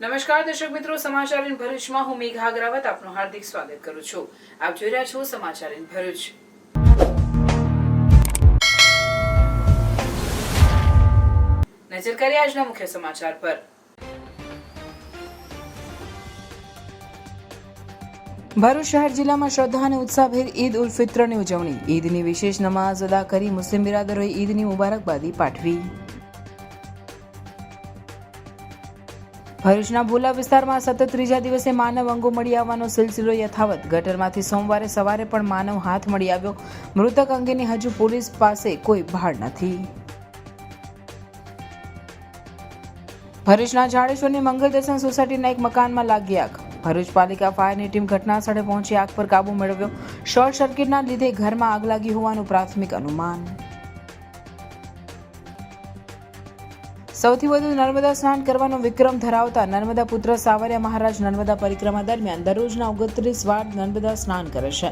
નમસ્કાર દર્શક મિત્રો, સમાચાર ઇન ભરૂચમાં હું મેઘા અગ્રવાલ આપનું હાર્દિક સ્વાગત કરું છું. આપ જોઈ રહ્યા છો સમાચાર ઇન ભરૂચ. નજર કરીએ આજના મુખ્ય સમાચાર પર. ભરૂચ શહેર જિલ્લામાં શ્રદ્ધા અને ઉત્સાહભેર ઈદ ઉલ ફિત્રની ઉજવણી. ઈદની વિશેષ નમાઝ અદા કરી મુસ્લિમ બિરાદરોએ ઈદની મુબારકબાદી પાઠવી. ભરૂચના ભોલા વિસ્તારમાં સતત ત્રીજા દિવસે માનવ અંગો મળી આવવાનો સિલસિલો યથાવત. ગટરમાંથી સોમવારે સવારે પણ માનવ હાથ મળી આવ્યો. મૃતક અંગેની હજુ પોલીસ પાસે કોઈ ભાળ નથી. ભરૂચના જાડેશ્વરની મંગલ દર્શન સોસાયટીના એક મકાનમાં લાગી આગ. ભરૂચ પાલિકા ફાયરની ટીમ ઘટના સ્થળે પહોંચી આગ પર કાબુ મેળવ્યો. શોર્ટ સર્કિટના લીધે ઘરમાં આગ લાગી હોવાનું પ્રાથમિક અનુમાન. સૌથી વધુ નર્મદા સ્નાન કરવાનો વિક્રમ ધરાવતા નર્મદા પુત્ર સાવરિયા મહારાજ નર્મદા પરિક્રમા દરમિયાન દરરોજના 29 વાર નર્મદા સ્નાન કરે છે.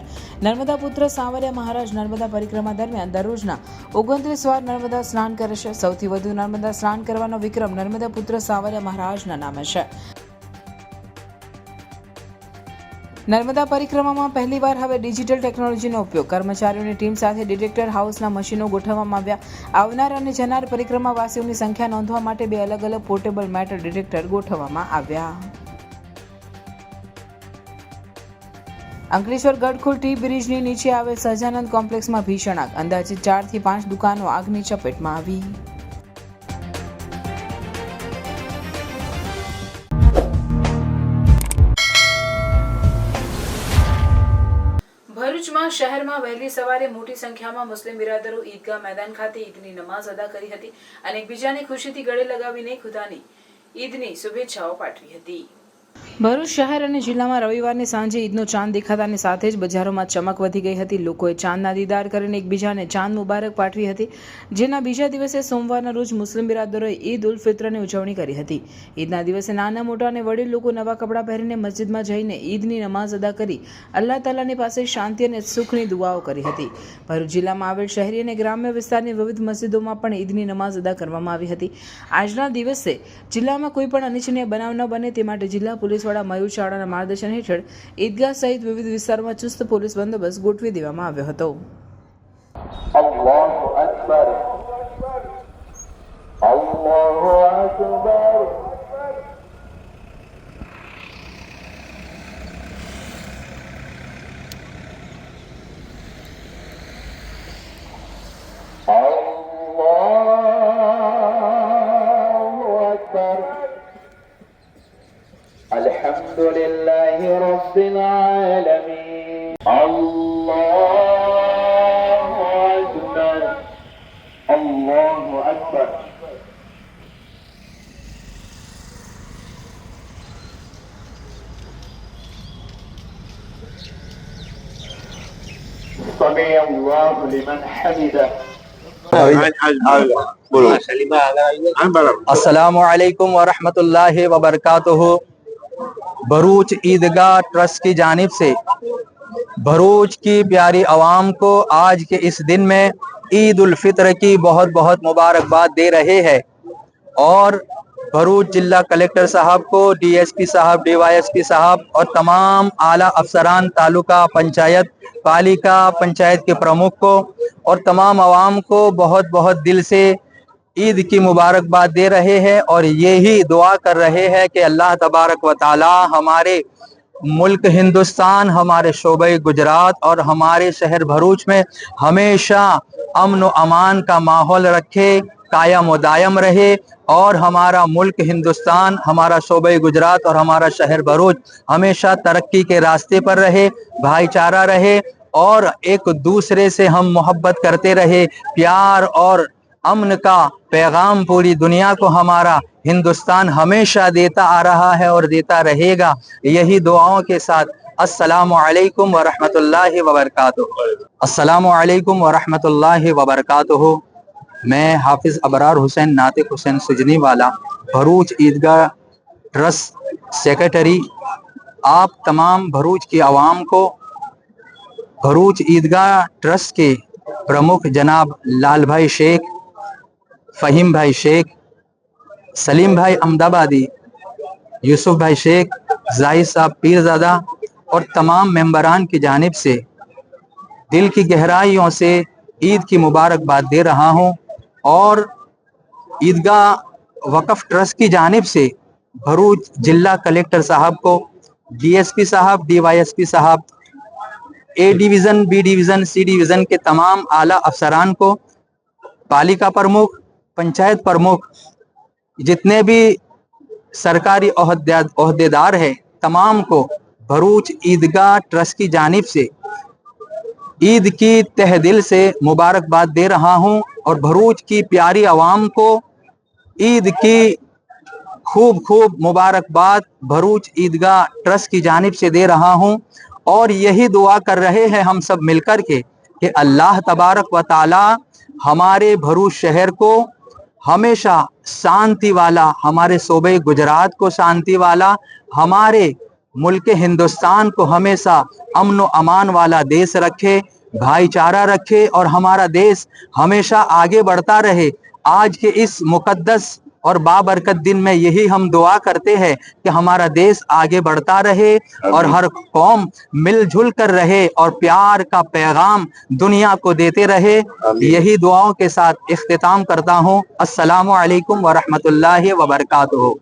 નર્મદા પુત્ર સાવરિયા મહારાજ નર્મદા પરિક્રમા દરમિયાન દરરોજના 29 વાર નર્મદા સ્નાન કરે છે. સૌથી વધુ નર્મદા સ્નાન કરવાનો વિક્રમ નર્મદા પુત્ર સાવરિયા મહારાજના નામે છે. નર્મદા પરિક્રમામાં પહેલીવાર હવે ડિજિટલ ટેકનોલોજીનો ઉપયોગ. કર્મચારીઓની ટીમ સાથે ડિટેક્ટર હાઉસના મશીનો ગોઠવવામાં આવ્યા. આવનાર અને જનાર પરિક્રમાવાસીઓની સંખ્યા નોંધવા માટે 2 અલગ અલગ પોર્ટેબલ મેટલ ડિટેક્ટર ગોઠવવામાં આવ્યા. અંકલેશ્વર ગડખોલ ટી બ્રિજની નીચે આવેલ સહજાનંદ કોમ્પ્લેક્સમાં ભીષણ આગ. અંદાજિત 4 થી 5 દુકાનો આગની ચપેટમાં આવી. ભરૂચમાં શહેરમાં વહેલી સવારે મોટી સંખ્યામાં મુસ્લિમ બિરાદરો ઈદગાહ મેદાન ખાતે ઈદની નમાઝ અદા કરી હતી અને એકબીજાને ખુશીથી ગળે લગાવીને ખુદાની ઈદની શુભેચ્છાઓ પાઠવી હતી. ભરૂચ શહેર અને જિલ્લામાં રવિવારની સાંજે ઈદનો ચાંદ દેખાતાની સાથે જ બજારોમાં ચમક વધી ગઈ હતી. લોકોએ ચાંદના દીદાર કરીને એકબીજાને ચાંદ મુબારક પાઠવી હતી. જેના બીજા દિવસે સોમવારના રોજ મુસ્લિમ બિરાદરોએ ઈદ ઉલ ફિત્રની ઉજવણી કરી હતી. ઈદના દિવસે નાના મોટા અને વડીલ લોકો નવા કપડાં પહેરીને મસ્જિદમાં જઈને ઈદની નમાઝ અદા કરી અલ્લાહ તાલાની પાસે શાંતિ અને સુખની દુઆઓ કરી હતી. ભરૂચ જિલ્લામાં આવેલ શહેરી અને ગ્રામ્ય વિસ્તારની વિવિધ મસ્જિદોમાં પણ ઈદની નમાઝ અદા કરવામાં આવી હતી. આજના દિવસે જિલ્લામાં કોઈ પણ અનિચ્છનીય બનાવ ન બને તે માટે જિલ્લા પોલીસ વડા મયુર ચાવડાના માર્ગદર્શન હેઠળ ઈદગાહ સહિત વિવિધ વિસ્તારોમાં ચુસ્ત પોલીસ બંદોબસ્ત ગોઠવી દેવામાં આવ્યો હતો. અલ્લાહુ Akbar, અલ્લાહુ Akbar. Alhamdulillahi Rabbil Alamin. Allahu Akbar. Allahu Akbar. Sami Allahu liman hamidah. अस्सलामुअलैकुम वरहमतुल्लाहि वबरकातुहू। भरूच ईदगाह ट्रस्ट की जानिब से भरूच की प्यारी आवाम को आज के इस दिन में ईद उल फित्र की बहुत बहुत मुबारकबाद दे रहे हैं और भरूच जिला कलेक्टर साहब को, डीएसपी साहब, डीवाईएसपी साहब और तमाम आला अफसरान, तालुका पंचायत, पालिका पंचायत के प्रमुख को और तमाम आवाम को बहुत बहुत दिल से ईद की मुबारकबाद दे रहे हैं और यही दुआ कर रहे हैं कि अल्लाह तबारक व ताला हमारे मुल्क हिंदुस्तान, हमारे शोबे गुजरात और हमारे शहर भरूच में हमेशा अमन व अमान का माहौल रखे, कायम व दायम रहे और हमारा मुल्क हिंदुस्तान, हमारा शोबे गुजरात और हमारा शहर भरूच हमेशा तरक्की के रास्ते पर रहे, भाईचारा रहे और एक दूसरे से हम मोहब्बत करते रहे। प्यार और अमन का पैगाम पूरी दुनिया को हमारा हिंदुस्तान हमेशा देता आ रहा है और देता रहेगा। यही दुआओं के साथ अस्सलामु अलैकुम व रहमतुल्लाहि व बरकातुहू। अस्सलामु अलैकुम व रहमतुल्लाहि व बरकातुहू। मैं हाफिज अबरार हुसैन नातिक हुसैन सुजनी वाला, भरूच ईदगाह ट्रस्ट सेक्रेटरी, आप तमाम भरूच की आवाम को भरूच ईदगाह ट्रस्ट के प्रमुख जनाब लाल भाई शेख, फ़हीम भाई शेख, सलीम भाई अहमदाबादी यूसुफ भाई शेख, जाहिद साहब पीरजादा और तमाम मेंबरान की जानिब से दिल की गहराइयों से ईद की मुबारकबाद दे रहा हूं और ईदगाह वक्फ ट्रस्ट की जानिब से भरूच जिला कलेक्टर साहब को, डीएसपी साहब, डीवाईएसपी साहब, ए डिवीज़न, बी डिवीज़न, सी डिवीज़न के तमाम आला अफसरान को, पालिका प्रमुख, पंचायत प्रमुख, जितने भी सरकारी ओहदेदार है, तमाम को भरूच ईदगाह ट्रस्ट की जानिब से ईद की तहे दिल से मुबारकबाद दे रहा हूं और भरूच की प्यारी आवाम को ईद की खूब खूब मुबारकबाद भरूच ईदगाह ट्रस्ट की जानिब से दे रहा हूं और यही दुआ कर रहे हैं हम सब मिलकर के कि अल्लाह तबारक व ताला हमारे भरूच शहर को हमेशा शांति वाला, हमारे सूबे गुजरात को शांति वाला, हमारे मुल्क हिंदुस्तान को हमेशा अमन व अमान वाला देश रखे, भाईचारा रखे और हमारा देश हमेशा आगे बढ़ता रहे। आज के इस मुकद्दस और बाबरकत दिन में यही हम दुआ करते हैं कि हमारा देश आगे बढ़ता रहे और हर कौम मिलजुल कर रहे और प्यार का पैगाम दुनिया को देते रहे। यही दुआओं के साथ इख्तिताम करता हूँ। अस्सलामु अलैकुम व रहमतुल्लाहि व बरकातुहू।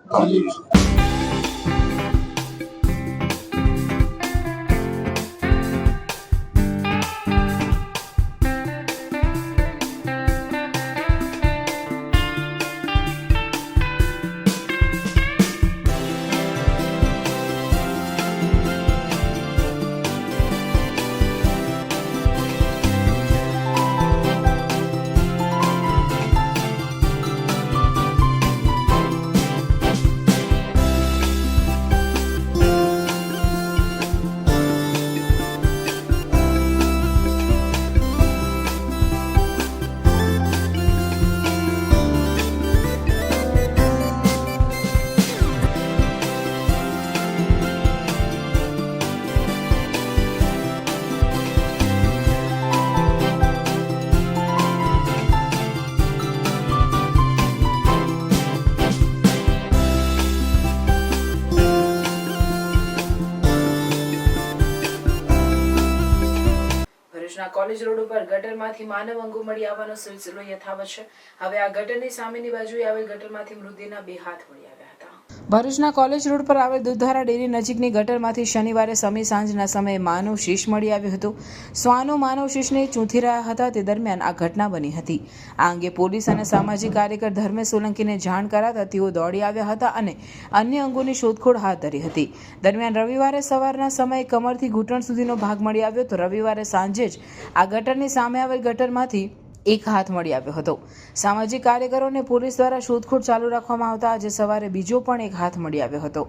ભરૂચના કોલેજ રોડ ઉપર ગટરમાંથી માનવ અંગો મળી આવવાનો સિલસિલો યથાવત છે. હવે આ ગટરની સામેની બાજુએ આવેલ ગટરમાંથી મૃતદેહના 2 હાથ મળી આવ્યા હતા. ભરૂચના કોલેજ રોડ પર આવેલ દૂધધારા ડેરી નજીકની ગટરમાંથી શનિવારે સમી સાંજના સમયે માનવ શીશ મળી આવ્યું હતું. શ્વાનો માનવ શીશને ચૂંથી રહ્યા હતા તે દરમિયાન આ ઘટના બની હતી. આ અંગે પોલીસ અને સામાજિક કાર્યકર ધર્મેશ સોલંકીને જાણ કરાતા તેઓ દોડી આવ્યા હતા અને અન્ય અંગોની શોધખોળ હાથ ધરી હતી. દરમિયાન રવિવારે સવારના સમયે કમરથી ઘૂંટણ સુધીનો ભાગ મળી આવ્યો તો રવિવારે સાંજે જ આ ગટરની સામે આવેલ ગટરમાંથી 1 હાથ મળી આવ્યો હતો. સામાજિક કાર્યકરો અને પોલીસ દ્વારા શોધખોળ ચાલુ રાખવામાં આવતા આજે સવારે બીજો પણ 1 હાથ મળી આવ્યો હતો.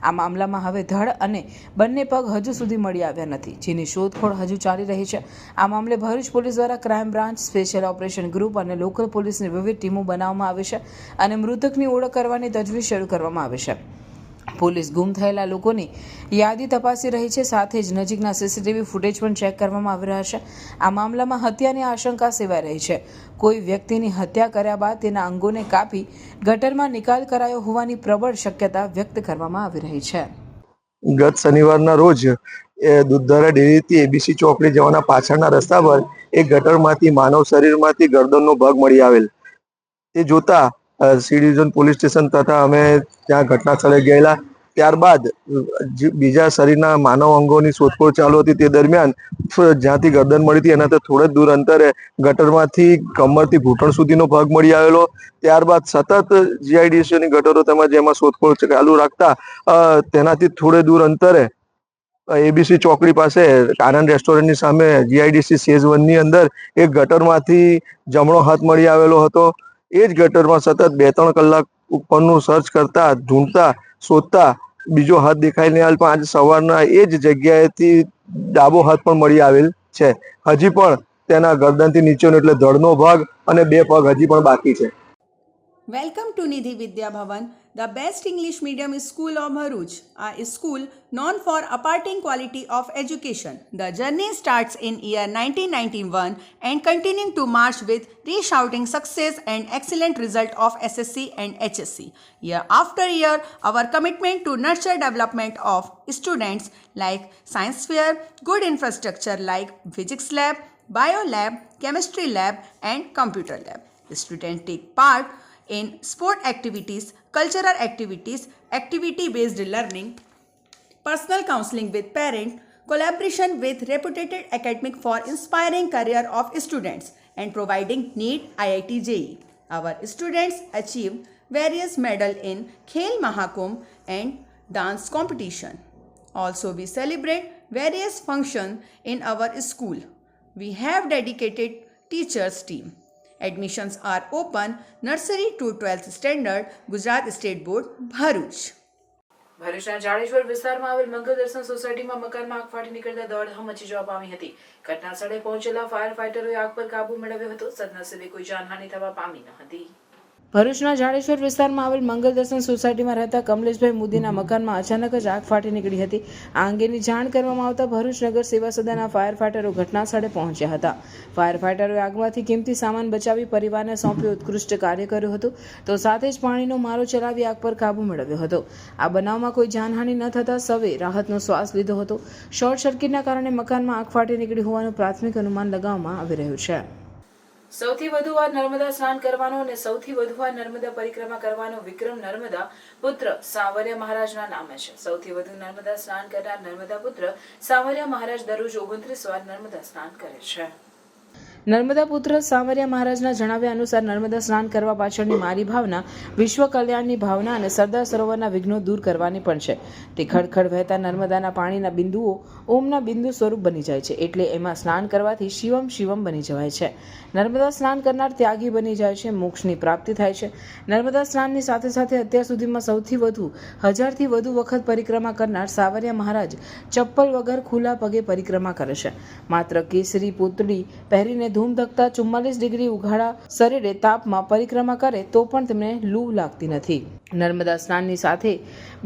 આ મામલામાં હવે ધડ અને બંને પગ હજુ સુધી મળી આવ્યા નથી, જેની શોધખોળ હજુ ચાલી રહી છે. આ મામલે ભરૂચ પોલીસ દ્વારા crime branch, special operation group અને લોકલ પોલીસની વિવિધ ટીમો બનાવવામાં આવી છે અને મૃતકની ઓળખ કરવાની તજવીજ શરૂ કરવામાં આવી છે. પોલીસ ગુમ થયેલા લોકોની યાદી તપાસી રહી છે. સાથે જ નજીકના સીસીટીવી ફૂટેજ પણ ચેક કરવામાં આવી રહ્યા છે. આ મામલામાં હત્યાની આશંકા સેવાઈ રહી છે. કોઈ વ્યક્તિની હત્યા કર્યા બાદ તેના અંગોને કાપી ગટરમાં નિકાલ કરાયો હોવાની પ્રબળ શક્યતા વ્યક્ત કરવામાં આવી રહી છે. ગત શનિવારના રોજ દૂધધારા ડેરીથી એબીસી ચોકડી જવાના પાછળના રસ્તા પર એક ગટરમાંથી માનવ શરીરમાંથી ગરદનનો ભાગ મળી આવેલ. તે જોતા સી ડિવિઝન પોલીસ સ્ટેશન તથા અમે ત્યાં ઘટના સ્થળે ગયેલા. ત્યારબાદ બીજા શરીરના માનવ અંગોની શોધખોળ ચાલુ હતી. તે દરમિયાન જ્યાંથી ગરદન મળી હતી એનાથી થોડા દૂર અંતરે ગટરમાંથી કમરથી ઘૂંટણ સુધીનો ભાગ મળી આવેલો. ત્યારબાદ સતત જીઆઈડીસીની ગટરો તેમજ એમાં શોધખોળ ચાલુ રાખતા તેનાથી થોડે દૂર અંતરે એબીસી ચોકડી પાસે આનંદ રેસ્ટોરન્ટની સામે જીઆઈડીસી સેઝ 1 ની અંદર એક ગટરમાંથી જમણો હાથ મળી આવેલો હતો. એ જ ગટરમાં સતત 2-3 કલાક ઉપરનું સર્ચ કરતા, ઢૂંઢતા, શોધતા બીજો હાથ દેખાઈ નહીં આવેલ. પણ આજે સવારના એ જ જગ્યાએથી ડાબો હાથ પણ મળી આવેલ છે. હજી પણ તેના ગરદનથી નીચેનો એટલે ધડનો ભાગ અને 2 પગ હજી પણ બાકી છે. Welcome to Nidhi Vidya Bhavan. The best English medium school of Bharuch, a school known for imparting quality of education. The journey starts in year 1991 and continuing to march with resounding success and excellent result of SSC and HSC. Year after year, our commitment to nurture development of students like science fair, good infrastructure like physics lab, bio lab, chemistry lab and computer lab. Students take part in sport activities, cultural activities, activity-based learning, personal counseling with parents, collaboration with reputed academic for inspiring career of students and providing NEET IIT JEE. Our students achieve various medals in Khel Mahakumbh and dance competition. Also, we celebrate various functions in our school. We have dedicated teachers team. Admissions are open nursery to 12th standard, Gujarat State Board, Bharuch. ભરૂચના જાડેશ્વર વિસ્તારમાં આવેલ મંગલ દર્શન સોસાયટીમાં મકાનમાં આગ ફાટી નીકળતા દોડધામ મચી જવા પામી હતી. ઘટના સ્થળે પહોંચેલા ફાયર ફાઈટરોએ આગ પર કાબુ મેળવ્યો હતો. સદનસીબે કોઈ જાનહાનિ થવા પામી ન હતી. ભરૂચના જાડેશ્વર વિસ્તારમાં આવેલ મંગલ દર્શન સોસાયટીમાં રહેતા કમલેશભાઈ મોદીના મકાનમાં અચાનક જ આગ ફાટી નીકળી હતી. આ અંગેની જાણ કરવામાં આવતા ભરૂચ નગર સેવા સદનના ફાયર ફાઈટરો ઘટના સ્થળે પહોંચ્યા હતા. ફાયર ફાઈટરોએ આગમાંથી કિંમતી સામાન બચાવી પરિવારને સોંપ્યું ઉત્કૃષ્ટ કાર્ય કર્યું હતું, તો સાથે જ પાણીનો મારો ચલાવી આગ પર કાબુ મેળવ્યો હતો. આ બનાવમાં કોઈ જાનહાનિ ન થતાં સૌએ રાહતનો શ્વાસ લીધો હતો. શોર્ટ સર્કિટના કારણે મકાનમાં આગ ફાટી નીકળી હોવાનું પ્રાથમિક અનુમાન લગાવવામાં આવી રહ્યું છે. સૌથી વધુ વાર નર્મદા સ્નાન કરવાનો અને સૌથી વધુ વાર નર્મદા પરિક્રમા કરવાનો વિક્રમ નર્મદા પુત્ર સાવરિયા મહારાજના નામે છે. સૌથી વધુ નર્મદા સ્નાન કરનાર નર્મદા પુત્ર સાવરિયા મહારાજ દરરોજ 29 વાર નર્મદા સ્નાન કરે છે. નર્મદા પુત્ર સાવરિયા મહારાજના જણાવ્યા અનુસાર નર્મદા સ્નાન કરવા પાછળની મારી ભાવના વિશ્વ કલ્યાણની ભાવના અને સરદાર સરોવરના વિઘ્નો દૂર કરવાની પણ છે. તે ખડખડ વહેતા નર્મદાના પાણીના બિંદુઓ ઓમના બિંદુ સ્વરૂપ બની જાય છે, એટલે એમાં સ્નાન કરવાથી શિવમ શિવમ બની જવાય છે. નર્મદા સ્નાન કરનાર ત્યાગી બની જાય છે, મોક્ષની પ્રાપ્તિ થાય છે. નર્મદા સ્નાનની સાથે સાથે અત્યાર સુધીમાં સૌથી વધુ 1000થી વધુ વખત પરિક્રમા કરનાર સાવરિયા મહારાજ ચપ્પલ વગર ખુલ્લા પગે પરિક્રમા કરે છે. માત્ર કેસરી પૂતળી પહેરીને ધૂમ ધકતા 44 ડિગ્રી ઉઘાડા શરીરે તાપમાં પરિક્રમા કરે તો પણ તેમને લૂ લાગતી નથી. નર્મદા સ્નાનની સાથે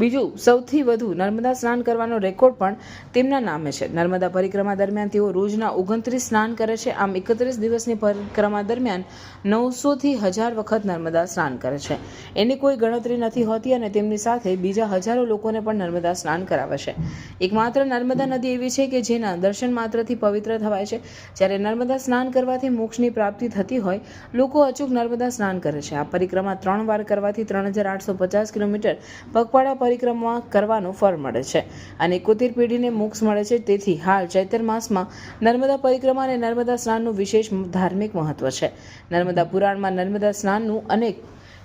બીજું સૌથી વધુ નર્મદા સ્નાન કરવાનો રેકોર્ડ પણ તેમના નામે છે. નર્મદા પરિક્રમા દરમિયાન તેઓ રોજના 29 સ્નાન કરે છે. આમ 31 દિવસની પરિક્રમા દરમિયાન 900થી 1000 વખત નર્મદા સ્નાન કરે છે. એની કોઈ ગણતરી નથી હોતી અને તેમની સાથે બીજા હજારો લોકોને પણ નર્મદા સ્નાન કરાવે છે. એકમાત્ર નર્મદા નદી એવી છે કે જેના દર્શન માત્રથી પવિત્ર થવાય છે. જ્યારે નર્મદા સ્નાન કરવાથી મોક્ષની પ્રાપ્તિ થતી હોય, લોકો અચૂક નર્મદા સ્નાન કરે છે. આ પરિક્રમા 3 વાર કરવાથી 3850 કિલોમીટર પગપાળા પરિક્રમા કરવાનું ફળ મળે છે અને 71 પેઢીને મોક્ષ મળે છે. તેથી હાલ ચૈત્ર માસમાં નર્મદા પરિક્રમા અને નર્મદા સ્નાનનું વિશેષ ધાર્મિક મહત્વ છે. નર્મદા પુરાણમાં નર્મદા સ્નાનનું અનેક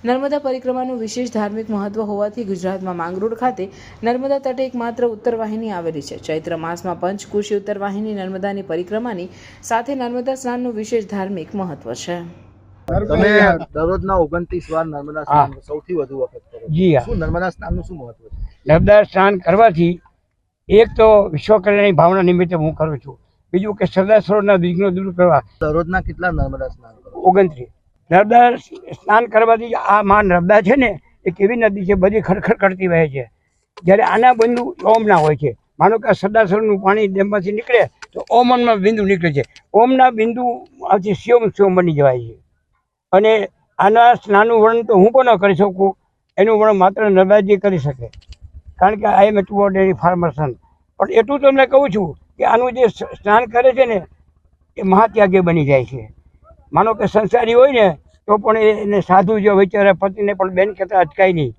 નર્મદા પરિક્રમાનું વિશેષ ધાર્મિક મહત્વ હોવાથી ગુજરાતમાં માંગરોળ ખાતે નર્મદા તટે એકમાત્ર ઉત્તરવાહિની આવેલી છે. ચૈત્ર માસમાં પંચકોશી ઉત્તરવાહિની નર્મદાની પરિક્રમાની સાથે નર્મદા સ્નાનનું વિશેષ ધાર્મિક મહત્વ છે. તમે દરરોજના 29 વાર નર્મદા સ્નાન સૌથી વધુ વખત કરો. જી હા. શું નર્મદા સ્નાનનું શું મહત્વ છે? નર્મદા સ્નાન કરવાથી એક તો વિશ્વ કલ્યાણની ભાવના નિમિત્તે હું કરું છું, બીજું કે સરદાર સરોવરના વિઘ્નો દૂર કરવા. દરરોજના કેટલા નર્મદા સ્નાન કરો? 29. નર્મદા સ્નાન કરવાથી આ માં નર્મદા છે ને એ કેવી નદી છે, બધી ખડખડ કરતી વહે છે. જ્યારે આના બિંદુ ઓમના હોય છે. માનો કે સરદાર સરોવરનું પાણી ડેમમાંથી નીકળે તો ઓમના બિંદુ નીકળે છે. ઓમના બિંદુ આથી શિવમ શિવમ બની જવાય છે. અને આના સ્નાનનું વર્ણન તો હું પણ ન કરી શકું, એનું વર્ણન માત્ર નર્મદાજી કરી શકે, કારણ કે આઈ એમ એ 2 ઓર્ડિનરી ફાર્મર સન. પણ એટલું તમને કહું છું કે આનું જે સ્નાન કરે છે ને એ મહાત્યાગી બની જાય છે. માનો કે સંસારી હોય ને તો પણ એને સાધુ જો વિચારે પતિને પણ બેન કહેતા અટકાય નહીં.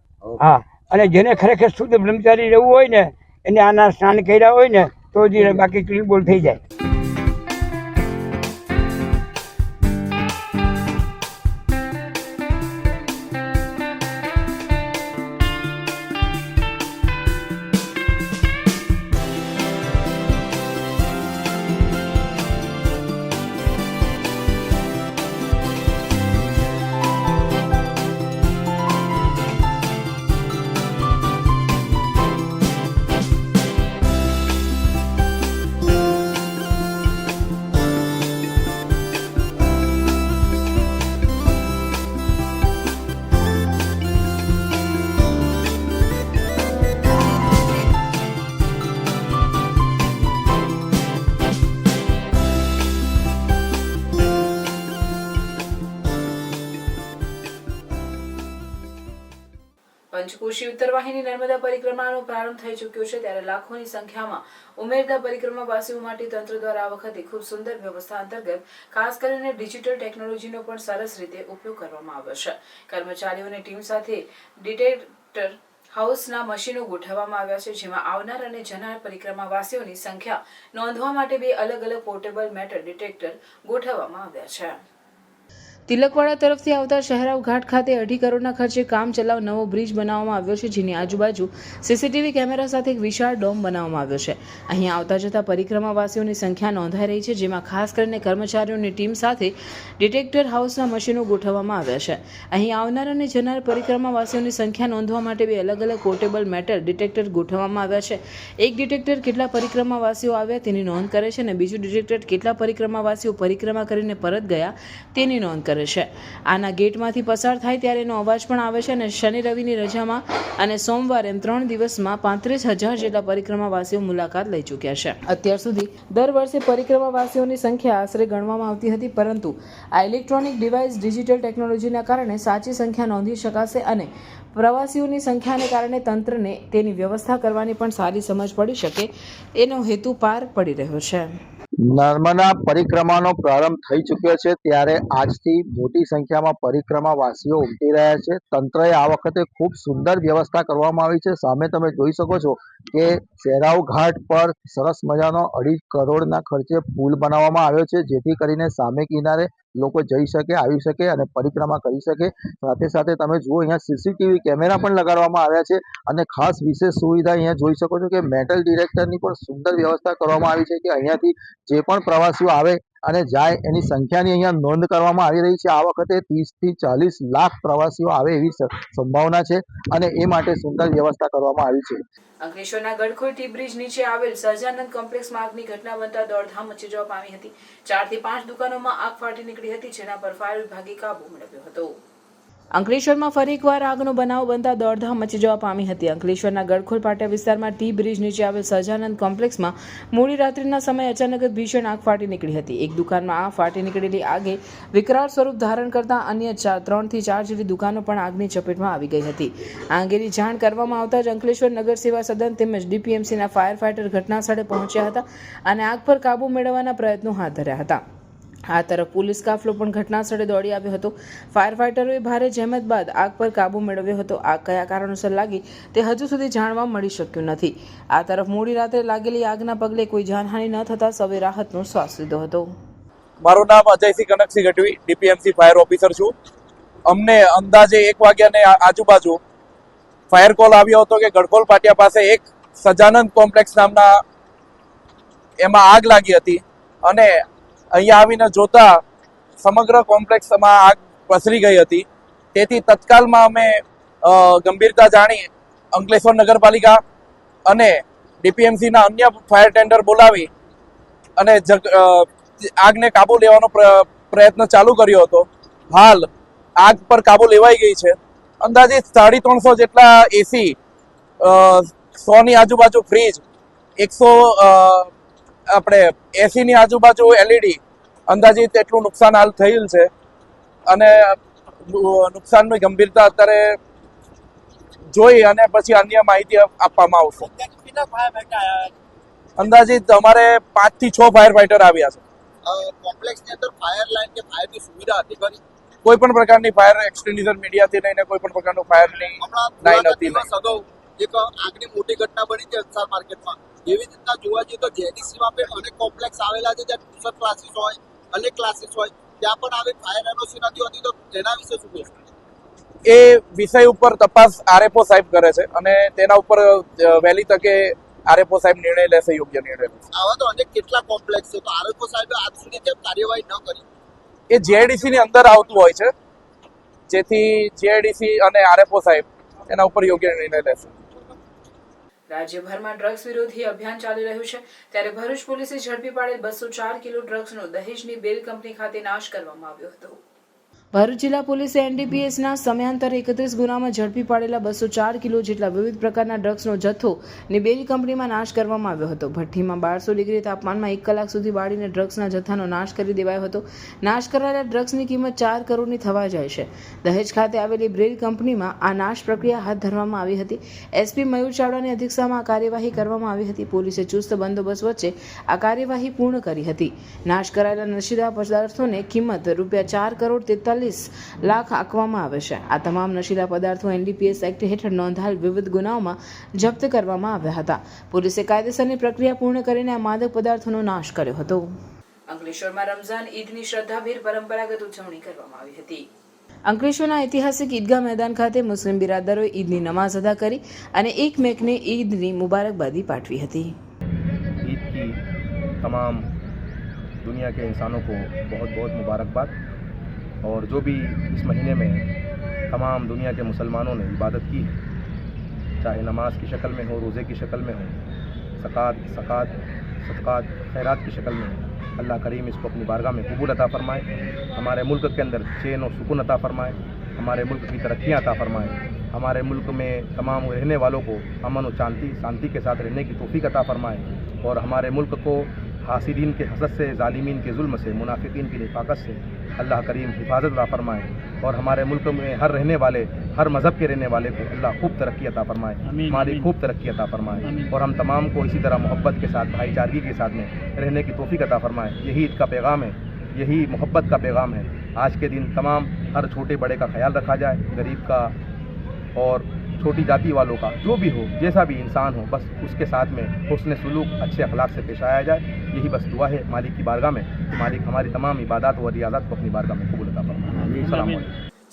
હા, અને જેને ખરેખર શુદ્ધ બ્રહ્મચારી રહેવું હોય ને એને આના સ્નાન કર્યા હોય ને તો જ બાકી ક્લીન બોલ થઈ જાય. પંચકોશી ઉત્તરવાહિની નર્મદા પરિક્રમાનો પ્રારંભ થઈ ચૂક્યો છે, ત્યારે લાખોની સંખ્યામાં ઉમેરતા પરિક્રમાવાસીઓ માટે તંત્ર દ્વારા આ વખતે ખૂબ સુંદર વ્યવસ્થા અંતર્ગત ખાસ કરીને ડિજિટલ ટેકનોલોજીનો પણ સરસ રીતે ઉપયોગ કરવામાં આવ્યો છે. કર્મચારીઓની ટીમ સાથે ડિટેક્ટર હાઉસના મશીનો ગોઠવવામાં આવ્યા છે, જેમાં આવનાર અને જનાર પરિક્રમાવાસીઓની સંખ્યા નોંધવા માટે 2 અલગ અલગ પોર્ટેબલ મેટલ ડિટેક્ટર ગોઠવવામાં આવ્યા છે. તિલકવાડા તરફથી આવતા શહેરાવ ઘાટ ખાતે 2.5 કરોડના ખર્ચે કામ ચલાવ નવો બ્રિજ બનાવવામાં આવ્યો છે, જેની આજુબાજુ સીસીટીવી કેમેરા સાથે એક વિશાળ ડોમ બનાવવામાં આવ્યો છે. અહીં આવતા જતા પરિક્રમાવાસીઓની સંખ્યા નોંધાઈ રહી છે, જેમાં ખાસ કરીને કર્મચારીઓની ટીમ સાથે ડિટેક્ટર હાઉસના મશીનો ગોઠવવામાં આવ્યા છે. અહીં આવનાર અને જનાર પરિક્રમાવાસીઓની સંખ્યા નોંધવા માટે 2 અલગ અલગ પોર્ટેબલ મેટલ ડિટેક્ટર ગોઠવવામાં આવ્યા છે. એક ડિટેક્ટર કેટલા પરિક્રમાવાસીઓ આવ્યા તેની નોંધ કરે છે અને બીજું ડિટેક્ટર કેટલા પરિક્રમાવાસીઓ પરિક્રમા કરીને પરત ગયા તેની નોંધ કરે છે. આના ગેટમાંથી પસાર થાય ત્યારે એનો અવાજ પણ આવે છે અને શનિ રવિની રજામાં અને સોમવારે એમ 3 દિવસમાં 35,000 જેટલા પરિક્રમાવાસીઓ મુલાકાત લઈ ચૂક્યા છે. અત્યાર સુધી દર વર્ષે પરિક્રમાવાસીઓની સંખ્યા આશરે ગણવામાં આવતી હતી, પરંતુ આ ઇલેક્ટ્રોનિક ડિવાઇસ ડિજિટલ ટેકનોલોજીના કારણે સાચી સંખ્યા નોંધી શકાશે અને પ્રવાસીઓની સંખ્યાને કારણે તંત્રને તેની વ્યવસ્થા કરવાની પણ સારી સમજ પડી શકે, એનો હેતુ પાર પડી રહ્યો છે. નર્મદા પરિક્રમાનો પ્રારંભ થઈ ચૂક્યો છે, ત્યારે આજથી મોટી સંખ્યામાં પરિક્રમાવાસીઓ ઉમટી રહ્યા છે. તંત્રએ આ વખતે ખૂબ સુંદર વ્યવસ્થા કરવામાં આવી છે. સામે તમે જોઈ શકો છો કે શેરાવ ઘાટ પર સરસ મજાનો 2.5 કરોડના ખર્ચે પુલ બનાવવામાં આવ્યો છે, જેથી કરીને સામે કિનારે લોકો જઈ શકે, આવી શકે અને પરિક્રમા કરી શકે. સાથે સાથે તમે જુઓ અહીંયા સીસીટીવી કેમેરા પણ લગાડવામાં આવ્યા છે અને ખાસ વિશેષ સુવિધા અહીંયા જોઈ શકો છો કે મેટલ ડિટેક્ટરની પણ સુંદર વ્યવસ્થા કરવામાં આવી છે કે અહીંયાથી જે પણ પ્રવાસીઓ આવે અને જાય એની સંખ્યાની અહીંયા નોંધ કરવામાં આવી રહી છે. આ વખતે 30 થી 40 લાખ પ્રવાસીઓ આવે એવી સંભાવના છે અને એ માટે સુંદર વ્યવસ્થા કરવામાં આવી છે. અંકલેશ્વરના ગડખોલ ટી બ્રિજ નીચે આવેલ સહજાનંદ કોમ્પ્લેક્સમાં આગની ઘટના બનતા દોડધામ મચી જવા પામી હતી. 4 થી 5 દુકાનોમાં આગ ફાટી નીકળી હતી, જેના પર ફાયર વિભાગે કાબુ મેળવ્યો હતો. અંકલેશ્વરમાં ફરી એકવાર આગનો બનાવ બનતા દોડધામ મચી જવા પામી હતી. અંકલેશ્વરના ગડખોલ પાટિયા વિસ્તારમાં ટી બ્રિજ નીચે આવેલ સહજાનંદ કોમ્પ્લેક્સમાં મોડી રાત્રિના સમયે અચાનક જ ભીષણ આગ ફાટી નીકળી હતી. એક દુકાનમાં આગ ફાટી નીકળેલી આગે વિકરાળ સ્વરૂપ ધારણ કરતા અન્ય 3 થી 4 જેટલી દુકાનો પણ આગની ચપેટમાં આવી ગઈ હતી. આ અંગેની જાણ કરવામાં આવતા જ અંકલેશ્વર નગર સેવા સદન તેમજ ડીપીએમસીના ફાયર ફાઈટર ઘટનાસ્થળે પહોંચ્યા હતા અને આગ પર કાબુ મેળવવાના પ્રયત્નો હાથ ધર્યા હતા. આ તરફ પોલીસ કાફલો પણ ઘટનાસ્થળે દોડી આવ્યો હતો. ફાયર ફાઈટરોએ ભારે જહેમત બાદ આગ પર કાબુ મેળવ્યો હતો. આગ કયા કારણોસર લાગી તે હજુ સુધી જાણવા મળી શક્યું નથી. આ તરફ મોડી રાત્રે લાગેલી આગના પગલે કોઈ જાનહાનિ ન થતા સૌએ રાહતનો શ્વાસ લીધો હતો. મારું નામ Ajaysinh Kanaksinh Gadhvi, DPMC fire officer છું. અમને અંદાજે 1 વાગ્યાને આજુબાજુ ફાયર કોલ આવ્યો હતો કે ગડખોલ પાટિયા પાસે એક સજાનંદ કોમ્પ્લેક્સ નામના એમાં આગ લાગી હતી અને અહીંયા આવીને જોતા સમગ્ર કોમ્પ્લેક્સમાં આગ પ્રસરી ગઈ હતી. તેથી તત્કાલમાં અમે ગંભીરતા જાણી અંકલેશ્વર નગરપાલિકા અને ડીપીએમસીના અન્ય ફાયર ટેન્ડર બોલાવી અને આગને કાબુ લેવાનો પ્રયત્ન ચાલુ કર્યો હતો. હાલ આગ પર કાબુ લેવાઈ ગઈ છે. અંદાજે 350 જેટલા એસી, 100ની આજુબાજુ ફ્રીજ, 100 આપણે 80ની આજુબાજુ એલઈડી, અંદાજિત એટલું નુકસાન હાલ થયેલ છે અને નુકસાનની ગંભીરતા અત્યારે જોઈ અને પછી અન્ય માહિતી આપવામાં આવશે. અંદાજિત અમારે 5 થી 6 ફાયર ફાઈટર આવ્યા છે. કોમ્પ્લેક્સની અંદર ફાયર લાઈન કે ફાયરની સુવિધા હતી ખરી? કોઈ પણ પ્રકારની ફાયર એક્સટિંગ્વિશર મીડિયાથી લઈને કોઈ પણ પ્રકારનું ફાયરની લાઈન હતી નહીં. એક આગની મોટી ઘટના બની છે અંસાર માર્કેટમાં. એવી રીતના જોવા જઈએ તો જેડીસીમાં પણ અનેક કોમ્પ્લેક્સ આવેલા છે જ્યાં ટ્યુશન ક્લાસીસ હોય, અનેક ક્લાસીસ હોય, ત્યાં પણ આવી ફાયર એનઓસી નથી હોતી. તો તેના વિશે શું કહેશો? એ વિષય ઉપર તપાસ આરએફઓ સાહેબ કરે છે અને તેના ઉપર વહેલી તકે આરએફઓ સાહેબ નિર્ણય લેશે, યોગ્ય નિર્ણય લેશે. આવા તો અનેક કેટલા કોમ્પ્લેક્સ છે, તો આરએફઓ સાહેબે આજ સુધી કેમ કાર્યવાહી ન કરી? એ જીઆઈડીસી ની અંદર આવતું હોય છે, જેથી જીઆઈડીસી અને આરએફઓ સાહેબ એના ઉપર યોગ્ય નિર્ણય લેશે. રાજ્યભરમાં ડ્રગ્સ વિરોધી અભિયાન ચાલી રહ્યું છે, ત્યારે ભરૂચ પોલીસે ઝડપી પાડેલ 204 કિલો ડ્રગ્સનો દહેજની બેલ કંપની ખાતે નાશ કરવામાં આવ્યો હતો. ભરૂચ જિલ્લા પોલીસે એનડીપીએસના સમયાંતરે 31 ગુનામાં ઝડપી પાડેલા 204 કિલો જેટલા વિવિધ પ્રકારના ડ્રગ્સનો જથ્થો બેલ કંપનીમાં નાશ કરવામાં આવ્યો હતો. ભઠ્ઠીમાં 1200 ડિગ્રી તાપમાનમાં 1 કલાક સુધી બાળીને ડ્રગ્સના જથ્થાનો નાશ કરી દેવાયો હતો. નાશ કરાયેલા ડ્રગ્સની કિંમત 4 કરોડની થવા જાય છે. દહેજ ખાતે આવેલી બ્રેલ કંપનીમાં આ નાશ પ્રક્રિયા હાથ ધરવામાં આવી હતી. એસપી મયુર ચાવડાની અધ્યક્ષતામાં આ કાર્યવાહી કરવામાં આવી હતી. પોલીસે ચુસ્ત બંદોબસ્ત વચ્ચે આ કાર્યવાહી પૂર્ણ કરી હતી. નાશ કરાયેલા નશીલા પદાર્થોની કિંમત ₹4 કરોડ 43 લાખ આંકવામાં આવે છે. આ તમામ નશીલા પદાર્થો એનડીપીએસ એક્ટ હેઠળ નોંધાયેલ વિવિધ ગુનાઓમાં જપ્ત કરવામાં આવ્યા હતા. પોલીસે કાયદેસરની પ્રક્રિયા પૂર્ણ કરીને આ માદક પદાર્થોનો નાશ કર્યો હતો. અંકલેશ્વરમાં રમઝાન ઈદની શ્રદ્ધાભેર પરંપરાગત ઉજવણી કરવામાં આવી હતી. અંકલેશ્વરના ઐતિહાસિક ઈદગાહ મેદાન ખાતે મુસ્લિમ બિરાદરોએ ઈદની નમાઝ અદા કરી અને એકમેકને ઈદની મુબારકબાદી પાઠવી હતી. ईद की तमाम दुनिया के इंसानों को बहुत बहुत मुबारकबाद. और जो भी इस महीने में तमाम दुनिया के मुसलमानों ने इबादत की है, चाहे नमाज की शक्ल में हो, रोज़े की शक्ल में हो, सदक़ात खैरात की शक्ल में हो, अल्लाह करीम इसको अपनी बारगाह में कबूल अता फरमाए. हमारे मुल्क के अंदर चैन और सुकून अता फरमाए. हमारे मुल्क की तरक्कियाँ अता फरमाए. हमारे मुल्क में तमाम रहने वालों को अमन और शांति के साथ रहने की तौफीक अता फरमाए. और हमारे मुल्क को हासिदीन के हसद से, जालिमीन के जुल्म से, मुनाफिकीन की निफाकत से अल्लाह करीम हिफाजत अता फरमाए. और हमारे मुल्क में हर रहने वाले, हर मज़हब के रहने वाले को अल्लाह खूब तरक्की अता फरमाए. हमारी खूब तरक्की अता फरमाए. और हम तमाम को इसी तरह मोहब्बत के साथ, भाईचारगी के साथ में रहने की तौफीक अता फरमाए. यही ईद का पैगाम है, यही मोहब्बत का पैगाम है. आज के दिन तमाम हर छोटे बड़े का ख्याल रखा जाए, गरीब का और छोटी जाति वालों का, जो भी हो, जैसा भी इंसान हो, बस उसके साथ में हुस्न सुलूक, अच्छे अखलाक से पेश आया जाए. यही बस दुआ है मालिक की बारगाह में कि मालिक हमारी तमाम इबादत व रियाजत को अपनी बारगाह में कबूल अता फरमाए. अस्सलाम वालेकुम.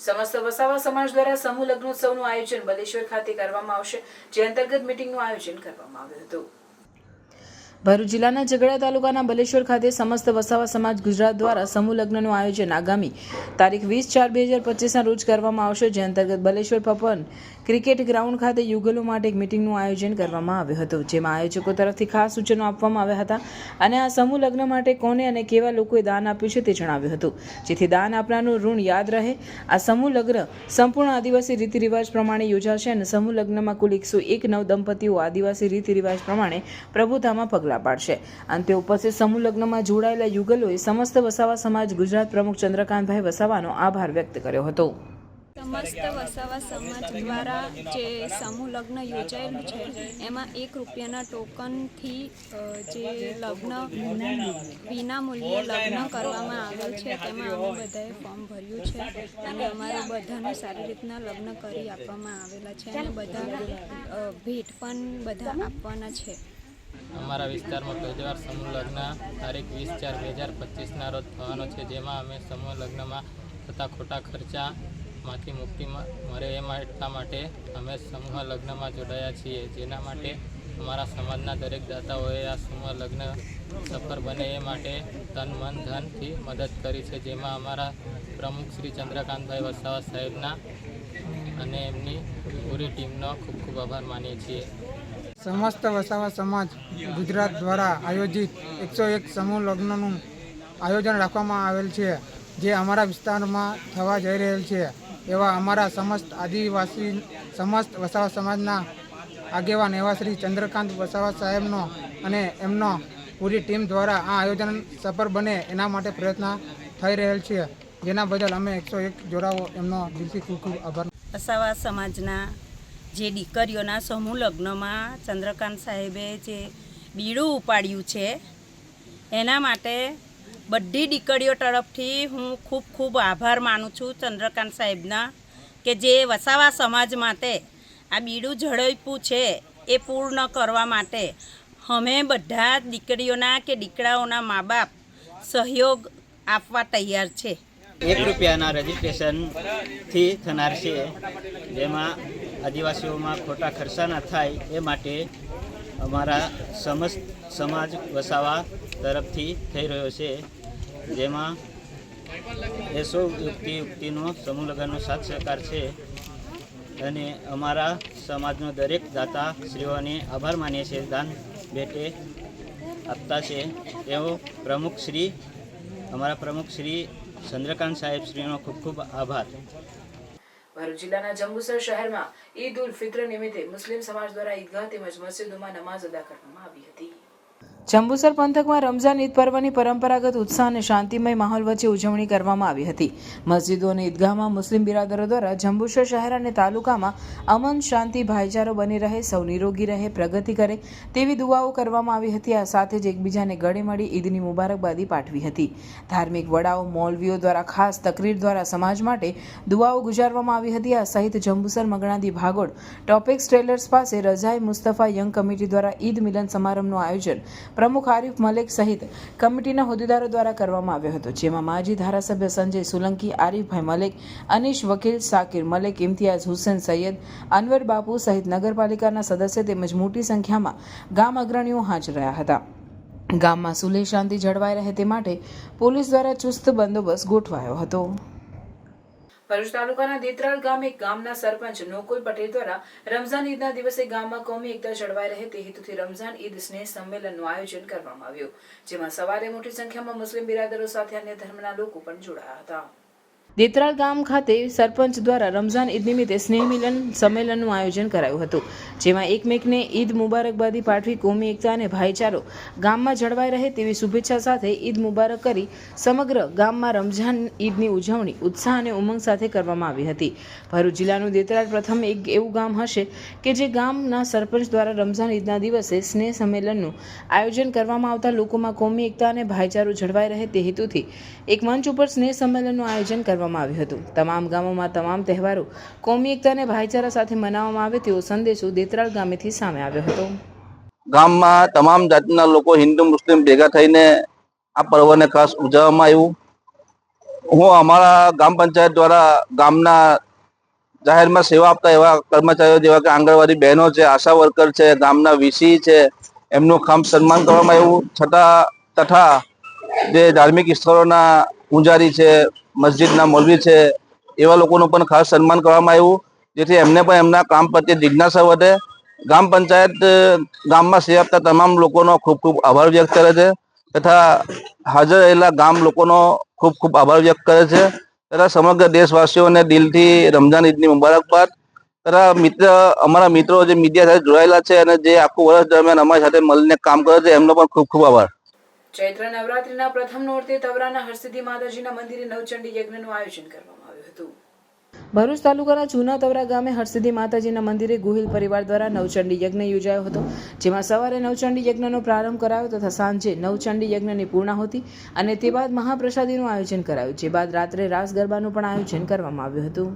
સમસ્ત વસાવા સમાજ દ્વારા સમૂહ લગ્નોત્સવનું આયોજન બલેશ્વર ખાતે કરવામાં આવશે, જે અંતર્ગત મીટિંગનું આયોજન કરવામાં આવ્યું હતું. ભરૂચ જિલ્લાના ઝઘડા તાલુકાના બલેશ્વર ખાતે સમસ્ત વસાવા સમાજ ગુજરાત દ્વારા સમૂહ લગ્નનું આયોજન આગામી તારીખ 20/4/2025ના રોજ કરવામાં આવશે, જે અંતર્ગત બલેશ્વર પપન ક્રિકેટ ગ્રાઉન્ડ ખાતે યુગલો માટે એક મીટિંગનું આયોજન કરવામાં આવ્યું હતું, જેમાં આયોજકો તરફથી ખાસ સૂચનો આપવામાં આવ્યા હતા અને આ સમૂહ લગ્ન માટે કોને અને કેવા લોકોએ દાન આપ્યું છે તે જણાવ્યું હતું, જેથી દાન આપનારનું ઋણ યાદ રહે. આ સમૂહ લગ્ન સંપૂર્ણ આદિવાસી રીતિ રિવાજ પ્રમાણે યોજાશે અને સમૂહ લગ્નમાં કુલ 101 નવદંપતીઓ આદિવાસી રીતિ રિવાજ પ્રમાણે પ્રભુતામાં પગલાં પાડશે. અંતે ઉપસ્થિત સમૂહ લગ્નમાં જોડાયેલા યુગલોએ સમસ્ત વસાવા સમાજ ગુજરાત પ્રમુખ ચંદ્રકાંતભાઈ વસાવાનો આભાર વ્યક્ત કર્યો હતો. સમસ્ત વસાવા સમાજ દ્વારા જે સમૂહ લગ્ન યોજાયેલું છે એમાં ₹1 ટોકનથી જે લગ્ન વિના મૂલ્યે લગ્ન કરવામાં આવેલ છે, તેમાં અમે બધાએ ફોર્મ ભર્યું છે અને અમારે બધાને સારી રીતના લગ્ન કરી આપવામાં આવેલા છે અને બધા ભેટ પણ બધા આપવાના છે. અમારા વિસ્તારમાં પહેલીવાર સમૂહ લગ્ન તારીખ 20/4/2025ના રોજ થવાનો છે, જેમાં અમે સમૂહ લગ્નમાં થતા ખોટા ખર્ચામાંથી મુક્તિ મળે એટલા માટે અમે સમૂહ લગ્નમાં જોડાયા છીએ, જેના માટે અમારા સમાજના દરેક દાતાઓએ આ સમૂહ લગ્ન સફળ બને એ માટે તન મન ધનથી મદદ કરી છે, જેમાં અમારા પ્રમુખ શ્રી ચંદ્રકાંતભાઈ વસાવા સાહેબના અને એમની પૂરી ટીમનો ખૂબ ખૂબ આભાર માનીએ છીએ. સમસ્ત વસાવા સમાજ ગુજરાત દ્વારા આયોજિત 101 સમૂહ લગ્નનું આયોજન રાખવામાં આવેલ છે, જે અમારા વિસ્તારમાં થવા જઈ રહેલ છે. એવા અમારા સમસ્ત વસાવા સમાજના આગેવાન એવા શ્રી ચંદ્રકાંત વસાવા સાહેબનો અને એમનો પૂરી ટીમ દ્વારા આ આયોજન સફળ બને એના માટે પ્રયત્ન થઈ રહેલ છે, જેના બદલ અમે 101 જોડાઓ એમનો દિલથી ખૂબ ખૂબ આભાર. વસાવા સમાજના જે દીકરીઓના સમૂહ લગ્નમાં ચંદ્રકાંત સાહેબે જે બીડું ઉપાડ્યું છે એના માટે બધી દીકરીઓ તરફથી હું ખૂબ ખૂબ આભાર માનું છું ચંદ્રકાંત સાહેબના, કે જે વસાવા સમાજ માટે આ બીડું ઝડપ્યું છે એ પૂર્ણ કરવા માટે અમે બધા દીકરીઓના કે દીકરાઓના મા બાપ સહયોગ આપવા તૈયાર છે. ₹1 રજિસ્ટ્રેશનથી થનાર છે, જેમાં આદિવાસીઓમાં ખોટા ખર્ચા ના થાય એ માટે અમારા સમસ્ત સમાજ વસાવા તરફથી થઈ રહ્યો છે, જેમાં 100 યુક્તિનો સમૂહ લગ્નનો સાથ સહકાર છે અને અમારા સમાજનો દરેક દાતા શ્રીઓને આભાર માનીએ છીએ. દાન ભેટે આપતા છે તેઓ અમારા પ્રમુખ શ્રી ચંદ્રકાંત સાહેબશ્રીનો ખૂબ ખૂબ આભાર. ભરૂચ જિલ્લાના જંબુસર શહેરમાં ઈદ ઉલ ફિત્ર નિમિત્તે મુસ્લિમ સમાજ દ્વારા ઈદગાહ તેમજ મસ્જિદોમાં નમાઝ અદા કરવામાં આવી હતી. જંબુસર પંથકમાં રમઝાન ઈદ પર્વની પરંપરાગત ઉત્સાહ અને શાંતિમય માહોલ વચ્ચે ઉજવણી કરવામાં આવી હતી. મસ્જિદો અને ઈદગાહમાં મુસ્લિમ બિરાદરો દ્વારા જંબુસર શહેર અને તાલુકામાં અમન, શાંતિ, ભાઈચારો બની રહે, સૌ નિરોગી રહે, પ્રગતિ કરે તેવી દુઆઓ કરવામાં આવી હતી. આ સાથે જ એકબીજાને ગળે મળી ઈદની મુબારકબાદી પાઠવી હતી. ધાર્મિક વડાઓ, મૌલવીઓ દ્વારા ખાસ તકરીર દ્વારા સમાજ માટે દુઆઓ ગુજારવામાં આવી હતી. આ સહિત જંબુસર મગણાદી ભાગોળ ટોપેક્સ ટ્રેલર્સ પાસે રઝાએ મુસ્તફા યંગ કમિટી દ્વારા ઈદ મિલન સમારંભનું આયોજન પ્રમુખ આરિફ મલેક સહિત કમિટીના હોદ્દેદારો દ્વારા કરવામાં આવ્યો હતો, જેમાં માજી ધારાસભ્ય સંજય સોલંકી, આરિફભાઈ મલેક, અનીશ વકીલ, સાકિર મલેક, ઇમ્તિયાઝ હુસેન સૈયદ, અનવર બાપુ સહિત નગરપાલિકાના સદસ્ય તેમજ મોટી સંખ્યામાં ગામ અગ્રણીઓ હાજર રહ્યા હતા. ગામમાં સુલેહ શાંતિ જળવાઈ રહે તે માટે પોલીસ દ્વારા ચુસ્ત બંદોબસ્ત ગોઠવાયો હતો. ભરૂચ તાલુકાના દેતરાળ ગામે ગામના સરપંચ નોકુલ પટેલ દ્વારા રમઝાન ઈદના દિવસે ગામમાં કોમી એકતા જળવાઈ રહે તે હેતુથી રમઝાન ઈદ સ્નેહ સંમેલનનું આયોજન કરવામાં આવ્યું, જેમાં સવારે મોટી સંખ્યામાં મુસ્લિમ બિરાદરો સાથે અન્ય ધર્મના લોકો પણ જોડાયા હતા. દેતરાળ ગામ ખાતે સરપંચ દ્વારા રમઝાન ઈદ નિમિત્તે સ્નેહ મિલન સંમેલનનું આયોજન કરાયું હતું, જેમાં એકમેકને ઈદ મુબારકબાદી પાઠવી કોમી એકતા અને ભાઈચારો ગામમાં જળવાઈ રહે તેવી શુભેચ્છા સાથે ઈદ મુબારક કરી સમગ્ર ગામમાં રમઝાન ઈદની ઉજવણી ઉત્સાહ અને ઉમંગ સાથે કરવામાં આવી હતી. ભરૂચ જિલ્લાનું દેતરાળ પ્રથમ એક એવું ગામ હશે કે જે ગામના સરપંચ દ્વારા રમઝાન ઈદના દિવસે સ્નેહ સંમેલનનું આયોજન કરવામાં આવતા લોકોમાં કોમી એકતા અને ભાઈચારો જળવાઈ રહે તે હેતુથી એક મંચ ઉપર સ્નેહ સંમેલનનું આયોજન કરવામાં આવ્યું હતું. તમામ ગામોમાં તમામ તહેવારો કોમી એકતા અને ભાઈચારા સાથે મનાવવામાં આવે તેવો સંદેશો દેતરાળ ગામેથી સામે આવ્યો હતો. ગામમાં તમામ જાતના લોકો હિન્દુ મુસ્લિમ ભેગા થઈને આ પર્વને ખાસ ઉજવવામાં આવ્યું. હું અમારા ગ્રામ પંચાયત દ્વારા ગામના જાહેરમાં સેવા આપતા એવા કર્મચારીઓ જેવા કે આંગણવાડી બહેનો છે, આશા વર્કર છે, ગામના વીસી છે, એમનું ખાસ સન્માન કરવામાં આવ્યું. તથા જે ધાર્મિક સ્થળોના પૂજારી છે, મસ્જિદના મૌલવી છે, એવા લોકોનું પણ ખાસ સન્માન કરવામાં આવ્યું, જેથી એમને પણ એમના કામ પ્રત્યે જિજ્ઞાસા વધે. ગ્રામ પંચાયત ગામમાં સેવા આપતા તમામ લોકોનો ખૂબ ખૂબ આભાર વ્યક્ત કરે છે તથા હાજર રહેલા ગામ લોકોનો ખૂબ ખૂબ આભાર વ્યક્ત કરે છે તથા સમગ્ર દેશવાસીઓને દિલથી રમઝાન ઈદની મુબારકબાદ. તથા અમારા મિત્રો જે મીડિયા સાથે જોડાયેલા છે અને જે આખું વર્ષ દરમિયાન અમારી સાથે મળીને કામ કરે છે એમનો પણ ખૂબ ખૂબ આભાર. ચૈત્ર નવરાત્રીના પ્રથમ નોરતે તવરાના હરસિદ્ધિ માતાજીના મંદિરે નવચંડી યજ્ઞનું આયોજન કરવામાં આવ્યું હતું. ભરૂચ તાલુકાના જૂના તવરા ગામે હરસિદ્ધિ માતાજીના મંદિરે ગોહિલ પરિવાર દ્વારા નવચંડી યજ્ઞ યોજાયો હતો, જેમાં સવારે નવચંડી યજ્ઞનો પ્રારંભ કરાયો તથા સાંજે નવચંડી યજ્ઞની પૂર્ણાહુતિ અને તે બાદ મહાપ્રસાદીનું આયોજન કરાયું, જે બાદ રાત્રે રાસ ગરબાનું પણ આયોજન કરવામાં આવ્યું હતું.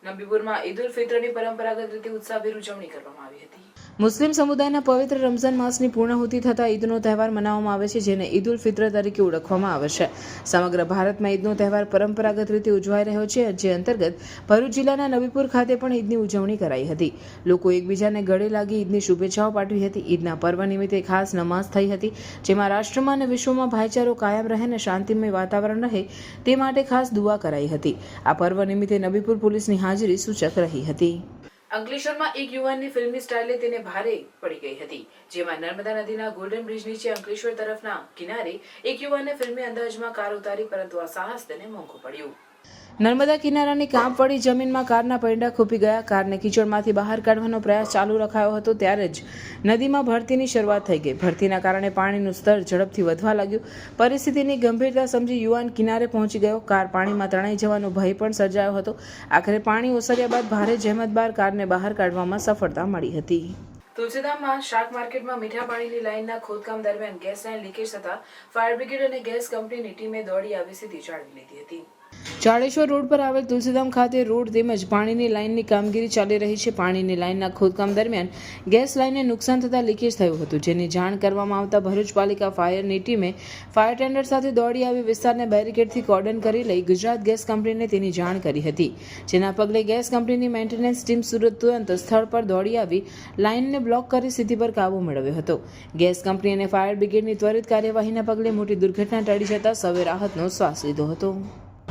નબીપુરમાં ઈદ ઉલ ફિત્રની પરંપરાગત રીતે ઉત્સાહભેર ઉજવણી કરવામાં આવી હતી. મુસ્લિમ સમુદાયના પવિત્ર રમઝાન માસની પૂર્ણાહુતિ થતાં ઈદનો તહેવાર મનાવવામાં આવે છે, જેને ઈદ ઉલ ફિત્ર તરીકે ઓળખવામાં આવે છે. સમગ્ર ભારતમાં ઈદનો તહેવાર પરંપરાગત રીતે ઉજવાઈ રહ્યો છે, જે અંતર્ગત ભરૂચ જિલ્લાના નબીપુર ખાતે પણ ઈદની ઉજવણી કરાઈ હતી. લોકો એકબીજાને ગળે લાગી ઈદની શુભેચ્છાઓ પાઠવી હતી. ઈદના પર્વ નિમિત્તે ખાસ નમાઝ થઈ હતી, જેમાં રાષ્ટ્રમાં અને વિશ્વમાં ભાઈચારો કાયમ રહે અને શાંતિમય વાતાવરણ રહે તે માટે ખાસ દુઆ કરાઈ હતી. આ પર્વ નિમિત્તે નબીપુર પોલીસની હાજરી સૂચક રહી હતી. અંકલેશ્વરમાં એક યુવાનની ફિલ્મી સ્ટાઇલે તેને ભારે પડી ગઈ હતી, જેમાં નર્મદા નદીના ગોલ્ડન બ્રિજ નીચે અંકલેશ્વર તરફના કિનારે એક યુવાનને ફિલ્મી અંદાજમાં કાર ઉતારી, પરંતુ આ સાહસ તેને મોંઘું પડ્યું. નર્મદા કિનારાની કાંપવાળી જમીનમાં કારના પૈડા ખૂપી ગયા. કારને કીચડમાંથી બહાર કાઢવાનો પ્રયાસ ચાલુ રખાયો હતો, ત્યારે જ નદીમાં ભરતીની શરૂઆત થઈ ગઈ. ભરતીના કારણે પાણીનું સ્તર ઝડપથી વધવા લાગ્યું. પરિસ્થિતિની ગંભીરતા સમજી યુવાન કિનારે પહોંચી ગયો. કાર પાણીમાં તણાઈ જવાનો ભય પણ સર્જાયો હતો. આખરે પાણી ઓસર્યા બાદ ભારે જહેમત બાદ કારને બહાર કાઢવામાં સફળતા મળી હતી. તુલસીધામમાં શાક માર્કેટમાં મીઠા પાણીની લાઇનના ખોદકામ દરમિયાન ગેસ લાઇન લીકેજ થતા ફાયર બ્રિગેડ અને ગેસ કંપનીની ટીમે દોડી આવી સ્થિતિ જાળવી લીધી હતી. ચાળેશ્વર રોડ પર આવેલ તુલસીધામ ખાતે રોડ તેમજ પાણીની લાઇનની કામગીરી ચાલી રહી છે. પાણીની લાઇનના ખોદકામ દરમિયાન ગેસ લાઇનને નુકસાન થતાં લીકેજ થયું હતું, જેની જાણ કરવામાં આવતા ભરૂચ પાલિકા ફાયરની ટીમે ફાયર ટેન્ડર સાથે દોડી આવી વિસ્તારને બેરિકેડથી કોર્ડન કરી લઈ ગુજરાત ગેસ કંપનીને તેની જાણ કરી હતી, જેના પગલે ગેસ કંપનીની મેન્ટેનન્સ ટીમ સુરત તુરંત સ્થળ પર દોડી આવી લાઇનને બ્લોક કરી સ્થિતિ પર કાબુ મેળવ્યો હતો. ગેસ કંપની અને ફાયર બ્રિગેડની ત્વરિત કાર્યવાહીના પગલે મોટી દુર્ઘટના ટળી જતા સૌએ રાહતનો શ્વાસ લીધો હતો.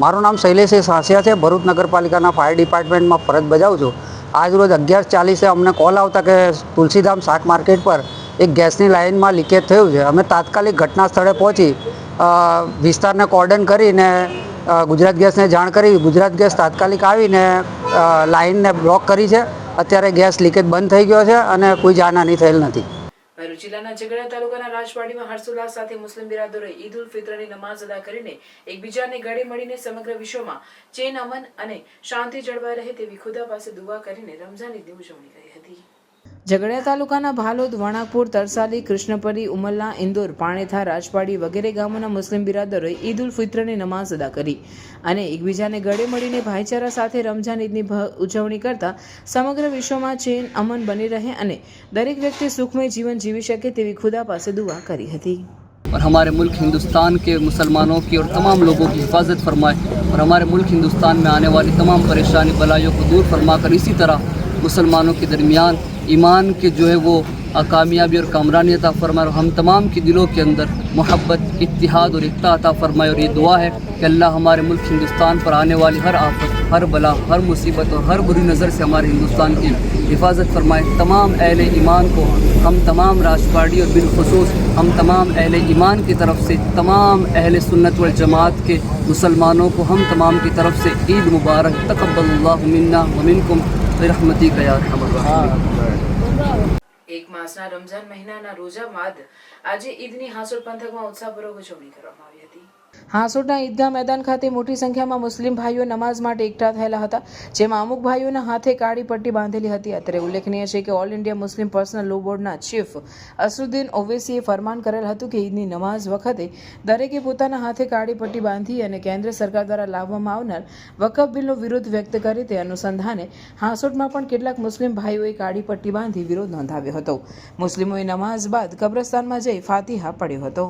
મારું નામ શૈલેષ સાસિયા છે. ભરૂચ નગરપાલિકાના ફાયર ડિપાર્ટમેન્ટમાં ફરજ બજાવું છું. આજ રોજ 11:40 અમને કોલ આવતા કે તુલસીધામ શાક માર્કેટ પર એક ગેસની લાઇનમાં લીકેજ થયું છે. અમે તાત્કાલિક ઘટના સ્થળે પહોંચી વિસ્તારને કોર્ડન કરીને ગુજરાત ગેસને જાણ કરી. ગુજરાત ગેસ તાત્કાલિક આવીને લાઇનને બ્લોક કરી છે. અત્યારે ગેસ લીકેજ બંધ થઈ ગયો છે અને કોઈ જાનહાનિ થયેલ નથી. ભરૂચ જિલ્લાના ઝઘડિયા તાલુકાના રાજવાડીમાં હર્ષોલ્લાસ સાથે મુસ્લિમ બિરાદરોએ ઈદ ઉલ ફિત્રની નમાઝ અદા કરીને એકબીજાને ગળે મળીને સમગ્ર વિશ્વમાં ચેન, અમન અને શાંતિ જળવાઈ રહે તેવી ખુદા પાસે દુઆ કરીને રમઝાન ઈદની ઉજવણી કરી હતી. ઝઘડિયા તાલુકાના ભાલોદ, વણાકપુર, તરસાલી, કૃષ્ણપરી, ઉમલ્લા, ઇન્દોર, પાણેથા, રાજપાડી વગેરે ગામોના મુસ્લિમ બિરાદરોએ ઈદ ઉલ ફિત્રની નમાઝ અદા કરી અને એકબીજાને ગળે મળીને ભાઈચારા સાથે રમઝાન ઈદની ઉજવણી કરતા સમગ્ર વિશ્વમાં ચેન, અમન બની રહે અને દરેક વ્યક્તિ સુખમય जीवन जीवी શકે તેવી खुदा પાસે दुआ કરી હતી. और हमारे मुल्क हिंदुस्तान के मुसलमानों की और तमाम लोगों की हिफाजत फरमाए और हमारे मुल्क हिंदुस्तान में आने वाली तमाम परेशानी बलाइयों को दूर फरमाकर इसी तरह मुसलमानों के दरमियान ईमान के जो है वो कामयाबी और कामरानी अता फरमाए और हम तमाम के दिलों के अंदर मोहब्बत, इत्तिहाद और एकता अता फरमाए. और ये दुआ है कि अल्लाह हमारे मुल्क हिंदुस्तान पर आने वाली हर आफत, हर बला, हर मुसीबत और हर बुरी नज़र से हमारे हिंदुस्तान की हिफाजत फरमाए. तमाम अहले ईमान को हम तमाम राजपाड़ी और बिलखुसूस हम तमाम अहले ईमान की तरफ से तमाम अहले सुन्नत वल जमात के मुसलमानों को हम तमाम की तरफ से ईद मुबारक. तक़ब्बलल्लाहु मिन्ना व मिनकुम बिरहमतिका या अरहमर राहिमीन. એક માસના રમઝાન મહિનાના રોજા બાદ આજે ઈદની હાંસોડ પંથકમાં ઉત્સાહપૂર્વક ઉજવણી કરવામાં આવી હતી. હાંસોડના ઈદગાહ મેદાન ખાતે મોટી સંખ્યામાં મુસ્લિમ ભાઈઓ નમાઝ માટે એકઠા થયેલા હતા, જેમાં અમુક ભાઈઓના હાથે કાળી પટ્ટી બાંધેલી હતી. અત્રે ઉલ્લેખનીય છે કે all India Muslim personal law બોર્ડના ચીફ અસરુદ્દીન ઓવૈસીએ ફરમાન કરેલ હતું કે ઈદની નમાઝ વખતે દરેકે પોતાના હાથે કાળી પટ્ટી બાંધી અને કેન્દ્ર સરકાર દ્વારા લાવવામાં આવનાર વકફ બિલનો વિરોધ વ્યક્ત કરે તે અનુસંધાને હાંસોડમાં પણ કેટલાક મુસ્લિમ ભાઈઓએ કાળી પટ્ટી બાંધી વિરોધ નોંધાવ્યો હતો. મુસ્લિમોએ નમાઝ બાદ કબ્રસ્તાનમાં જઈ ફાતિહા પડ્યો હતો.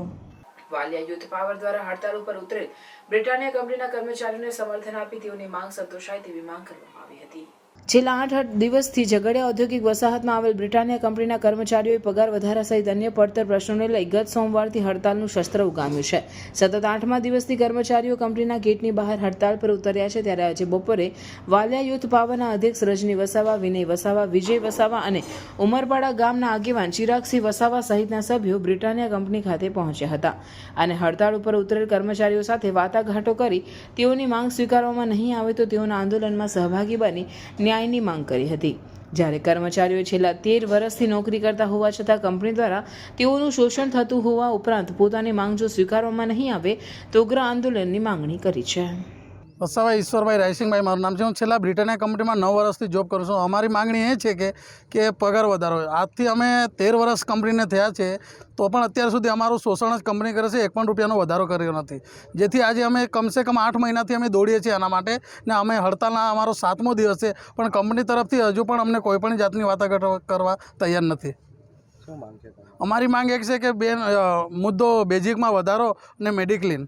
વાલિયા યુથ પાવર દ્વારા હડતાલ ઉપર ઉતરેલ બ્રિટાનિયા કંપનીના કર્મચારીઓને સમર્થન આપી તેઓની માંગ સંતોષાય તેવી માંગ કરવામાં આવી હતી. છેલ્લા 8 દિવસથી ઝઘડિયા ઔદ્યોગિક વસાહતમાં આવેલ બ્રિટાનિયા કંપનીના કર્મચારીઓએ પગાર વધારા સહિત અન્ય પડતર પ્રશ્નોને લઈ ગત સોમવારથી હડતાલનું શસ્ત્ર ઉગામ્યું છે. સતત 8મા દિવસથી કર્મચારીઓ કંપનીના ગેટની બહાર હડતાલ પર ઉતર્યા છે. ત્યારે આજે બપોરે વાલિયા યુથ પાવરના અધ્યક્ષ રજની વસાવા, વિનય વસાવા, વિજય વસાવા અને ઉમરપાડા ગામના આગેવાન ચિરાગસિંહ વસાવા સહિતના સભ્યો બ્રિટાનિયા કંપની ખાતે પહોંચ્યા હતા અને હડતાળ ઉપર ઉતરેલ કર્મચારીઓ સાથે વાટાઘાટો કરી તેઓની માંગ સ્વીકારવામાં નહીં આવે તો તેઓના આંદોલનમાં સહભાગી બની ન્યાયની માંગ કરી હતી. જ્યારે કર્મચારીઓ છેલ્લા 13 વર્ષથી નોકરી કરતા હોવા છતાં કંપની દ્વારા તેઓનું શોષણ થતું હોવા ઉપરાંત પોતાની માંગ જો સ્વીકારવામાં નહીં આવે તો ઉગ્ર આંદોલનની માંગણી કરી છે. વસાવા ઈશ્વરભાઈ રાયસિંગભાઈ મારું નામ છે. હું છેલ્લા બ્રિટાનિયા કંપનીમાં 9 વર્ષથી જોબ કરું છું. અમારી માંગણી એ છે કે પગાર વધારો. આજથી અમે 13 વર્ષ કંપનીને થયા છે તો પણ અત્યાર સુધી અમારું શોષણ જ કંપની કરે છે. 1 પણ રૂપિયાનો વધારો કર્યો નથી. જેથી આજે અમે કમસે કમ 8 મહિનાથી અમે દોડીએ છીએ આના માટે ને અમે હડતાલના અમારો 7મો દિવસ છે પણ કંપની તરફથી હજુ પણ અમને કોઈ પણ જાતની વાટાઘાટો કરવા તૈયાર નથી. અમારી માંગ એક છે કે મુદ્દો બેઝિકમાં વધારો અને મેડિક્લીન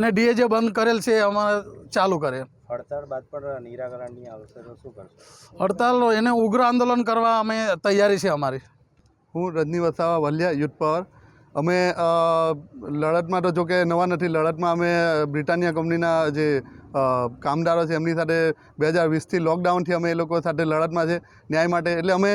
ને ડીએ જે બંધ કરેલ છે અમારે ચાલુ કરે. હડતાળ બાદ પણ નિરાકરણ નહીં આવશે તો શું કરશો? હડતાલ એને ઉગ્ર આંદોલન કરવા અમે તૈયારી છે અમારી. હું રજની વસાવા, વાલિયા યુથ પાવર. અમે લડતમાં તો જો કે નવા નથી. લડતમાં અમે બ્રિટાનિયા કંપનીના જે કામદારો છે એમની સાથે 2020થી લોકડાઉનથી અમે એ લોકો સાથે લડતમાં છે ન્યાય માટે. એટલે અમે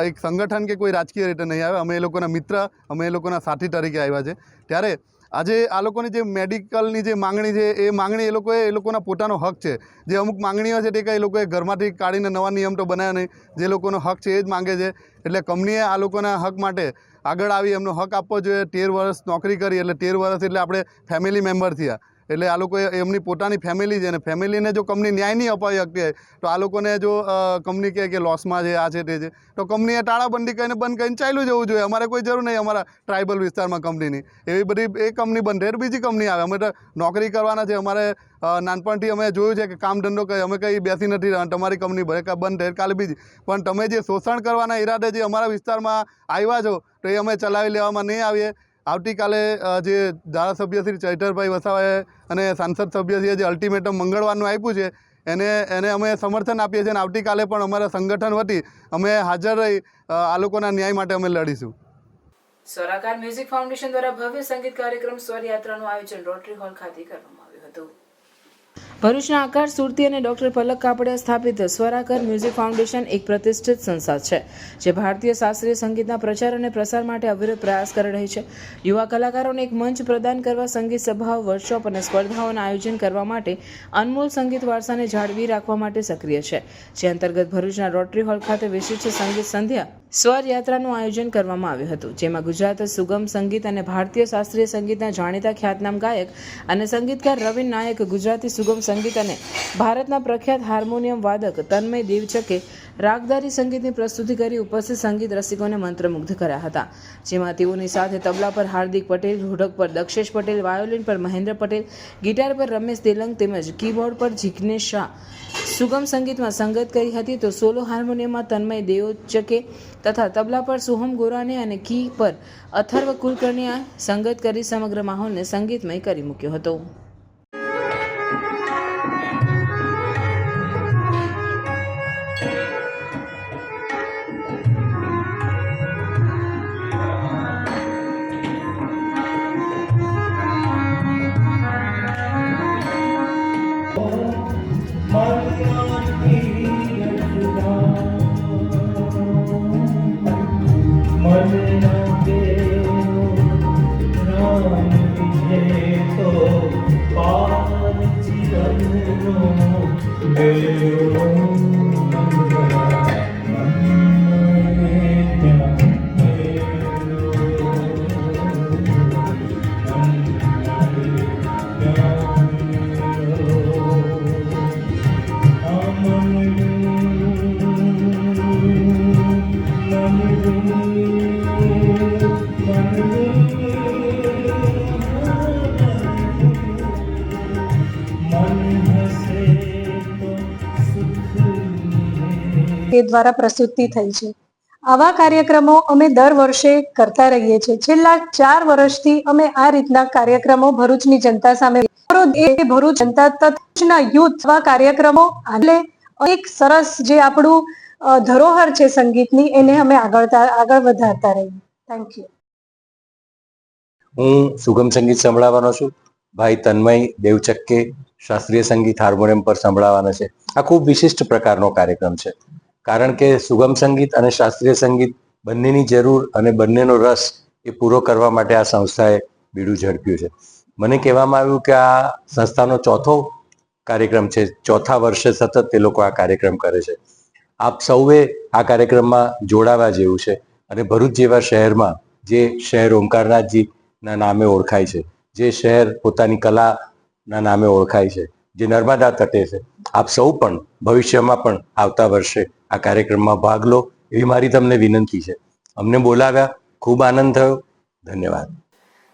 એક સંગઠન કે કોઈ રાજકીય રીતે નહીં આવે. અમે એ લોકોના મિત્ર, અમે એ લોકોના સાથી તરીકે આવ્યા છે. ત્યારે આજે આ લોકોની જે મેડિકલની જે માંગણી છે એ માંગણી એ લોકોના પોતાનો હક છે. જે અમુક માંગણીઓ છે તે કંઈ એ લોકોએ ઘરમાંથી કાઢીને નવા નિયમ તો બનાવ્યા નહીં. જે લોકોનો હક છે એ જ માંગે છે. એટલે કંપનીએ આ લોકોના હક માટે આગળ આવી એમનો હક આપવો જોઈએ. 13 વર્ષ નોકરી કરી એટલે 13 વર્ષ એટલે આપણે ફેમિલી મેમ્બર થયા. એટલે આ લોકોએ એમની પોતાની ફેમિલી છે અને ફેમિલીને જો કંપની ન્યાય નહીં અપાવી શકતી તો આ લોકોને જો કંપની કહે કે લોસમાં છે, આ છે, તે છે, તો કંપનીએ તાળાબંધી કરીને બંધ કરીને ચાલ્યું જવું જોઈએ. અમારે કોઈ જરૂર નહીં અમારા ટ્રાઇબલ વિસ્તારમાં કંપનીની. એવી બધી એ કંપની બંધ થાય બીજી કંપની આવે. અમે તો નોકરી કરવાના છે. અમારે નાનપણથી અમે જોયું છે કે કામ ધંધો કરી અમે કંઈ બેસી નથી રહ્યા. તમારી કંપની બંધ થાય કાલે બીજી. પણ તમે જે શોષણ કરવાના ઈરાદે જે અમારા વિસ્તારમાં આવ્યા છો તો એ અમે ચલાવી લેવામાં નહીં આવીએ. આવતીકાલે જે ધારાસભ્ય શ્રી ચૈતરભાઈ વસાવાએ અને સાંસદ સભ્યશ્રીએ જે અલ્ટિમેટમ મંગળવારનું આપ્યું છે એને અમે સમર્થન આપીએ છીએ અને આવતીકાલે પણ અમારા સંગઠન વતી અમે હાજર રહી આ લોકોના ન્યાય માટે અમે લડીશું. સ્વરાકાર મ્યુઝિક ફાઉન્ડેશન દ્વારા ભવ્ય સંગીત કાર્યક્રમ સ્વર યાત્રાનું આયોજન રોટરી હોલ ખાતે કરવામાં આવ્યું હતું. ભરૂચના આકાર સુરતી અને ડોક્ટર પલક કાપડિયા સ્થાપિત સ્વરાકાર મ્યુઝિક ફાઉન્ડેશન એક પ્રતિષ્ઠિત સંસ્થા છે જે ભારતીય શાસ્ત્રીય સંગીતના પ્રચાર અને પ્રસાર માટે અવિરત પ્રયાસ કરી રહી છે. યુવા કલાકારોને એક મંચ પ્રદાન કરવા, સંગીત સભાઓ, વર્કશોપ અને સ્પર્ધાઓનું આયોજન કરવા માટે, અનમોલ સંગીત વારસાને જાળવી રાખવા માટે સક્રિય છે. જે અંતર્ગત ભરૂચના રોટરી હોલ ખાતે વિશિષ્ટ સંગીત સંધ્યા સ્વર યાત્રાનું આયોજન કરવામાં આવ્યું હતું, જેમાં ગુજરાત સુગમ સંગીત અને ભારતીય શાસ્ત્રીય સંગીતના જાણીતા ખ્યાતનામ ગાયક અને સંગીતકાર રવિન નાયક, ગુજરાતી સુગમ સંગીત અને ભારતના પ્રખ્યાત હાર્મોનિયમ વાદક તન્મય દેવચકે રાગદારી સંગીતની પ્રસ્તુતિ કરી ઉપસ્થિત સંગીત રસિકોને મંત્રમુગ્ધ કર્યા હતા. જેમાં તેઓની સાથે તબલા પર હાર્દિક પટેલ, ઢોલક પર દક્ષેશ પટેલ, વાયોલિન પર મહેન્દ્ર પટેલ, ગિટાર પર રમેશ તેલંગ તેમજ કીબોર્ડ પર જિગ્નેશ શાહ સુગમ સંગીતમાં સંગત કરી હતી. તો સોલો હાર્મોનિયમમાં તન્મય દેવચકે તથા તબલા પર સોહમ ગોરાને અને કી પર અથર્વ કુલકર્ણીએ સંગત કરી સમગ્ર માહોલને સંગીતમય કરી મૂક્યો હતો. એ દ્વારા પ્રસ્તુતિ થઈ છે. આવા કાર્યક્રમો અમે દર વર્ષે કરતા રહીએ છીએ. છેલ્લા 4 વર્ષથી અમે આ રીતના કાર્યક્રમો ભરૂચની જનતા સામે ભરૂચ જનતા તથા યુથ આવા કાર્યક્રમો એટલે એક સરસ જે આપણું ધરોહર છે સંગીતની એને અમે આગળ વધારતા રહીએ. Thank you. હું સુગમ સંગીત સંભળાવવાનો છું. ભાઈ તન્મય દેવચક્કે શાસ્ત્રીય સંગીત હાર્મોનિયમ પર સંભળાવવાનો છે. આ ખૂબ વિશિષ્ટ પ્રકારનો કાર્યક્રમ છે, કારણ કે સુગમ સંગીત અને શાસ્ત્રીય સંગીત બંનેની જરૂર અને બંનેનો રસ એ પૂરો કરવા માટે આ સંસ્થાએ બીડું ઝડપ્યું છે. મને કહેવામાં આવ્યું કે આ સંસ્થાનો 4થો કાર્યક્રમ છે. 4થા વર્ષે સતત તે લોકો આ કાર્યક્રમ કરે છે. આપ સૌએ આ કાર્યક્રમમાં જોડાવા જેવું છે. અને ભરૂચ જેવા શહેરમાં, જે શહેર ઓમકારનાથજીના નામે ઓળખાય છે, જે શહેર પોતાની કલાના નામે ઓળખાય છે, જે નર્મદા તટે છે, આપ સૌ પણ ભવિષ્યમાં પણ આવતા વર્ષે આ કાર્યક્રમમાં ભાગ લો એવી મારી તમને વિનંતી છે. અમને બોલાવ્યા, ખૂબ આનંદ થયો. ધન્યવાદ.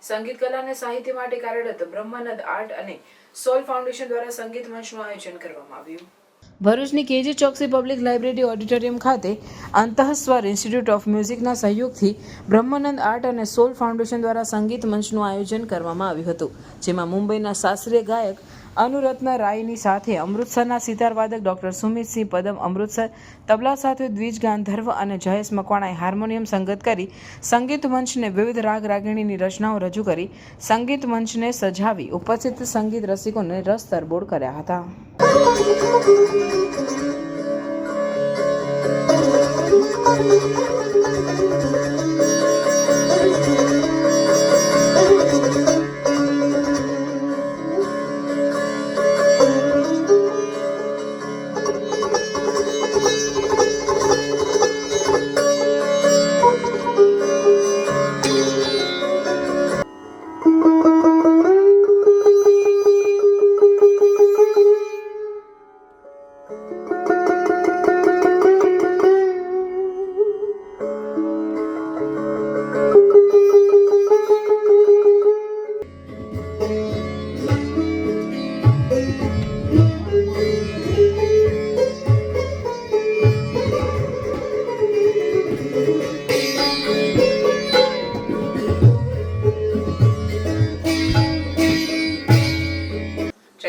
સંગીત કલા અને સાહિત્ય માટે કાર્યરત બ્રહ્માનંદ આર્ટ અને સોલ ફાઉન્ડેશન દ્વારા સંગીત મંચનું આયોજન કરવામાં આવ્યું. ભરૂચની KG Choksi public library auditorium ખાતે અંતઃસ્વર ઇન્સ્ટિટ્યૂટ ઓફ મ્યુઝિકના સહયોગથી બ્રહ્માનંદ આર્ટ અને સોલ ફાઉન્ડેશન દ્વારા સંગીત મંચનું આયોજન કરવામાં આવ્યું હતું, જેમાં મુંબઈના શાસ્ત્રીય ગાયક અનુરત્ન રાયની સાથે અમૃતસરના સિતારવાદક ડોક્ટર સુમિતસિંહ પદમ અમૃતસર, તબલા સાથે દ્વિજ ગાંધર્વ અને જયેશ મકવાણાએ હાર્મોનિયમ સંગત કરી સંગીત મંચને વિવિધ રાગ રાગિણીની રચનાઓ રજૂ કરી સંગીત મંચને સજાવી ઉપસ્થિત સંગીત રસિકોને રસ તરબોળ કર્યા હતા.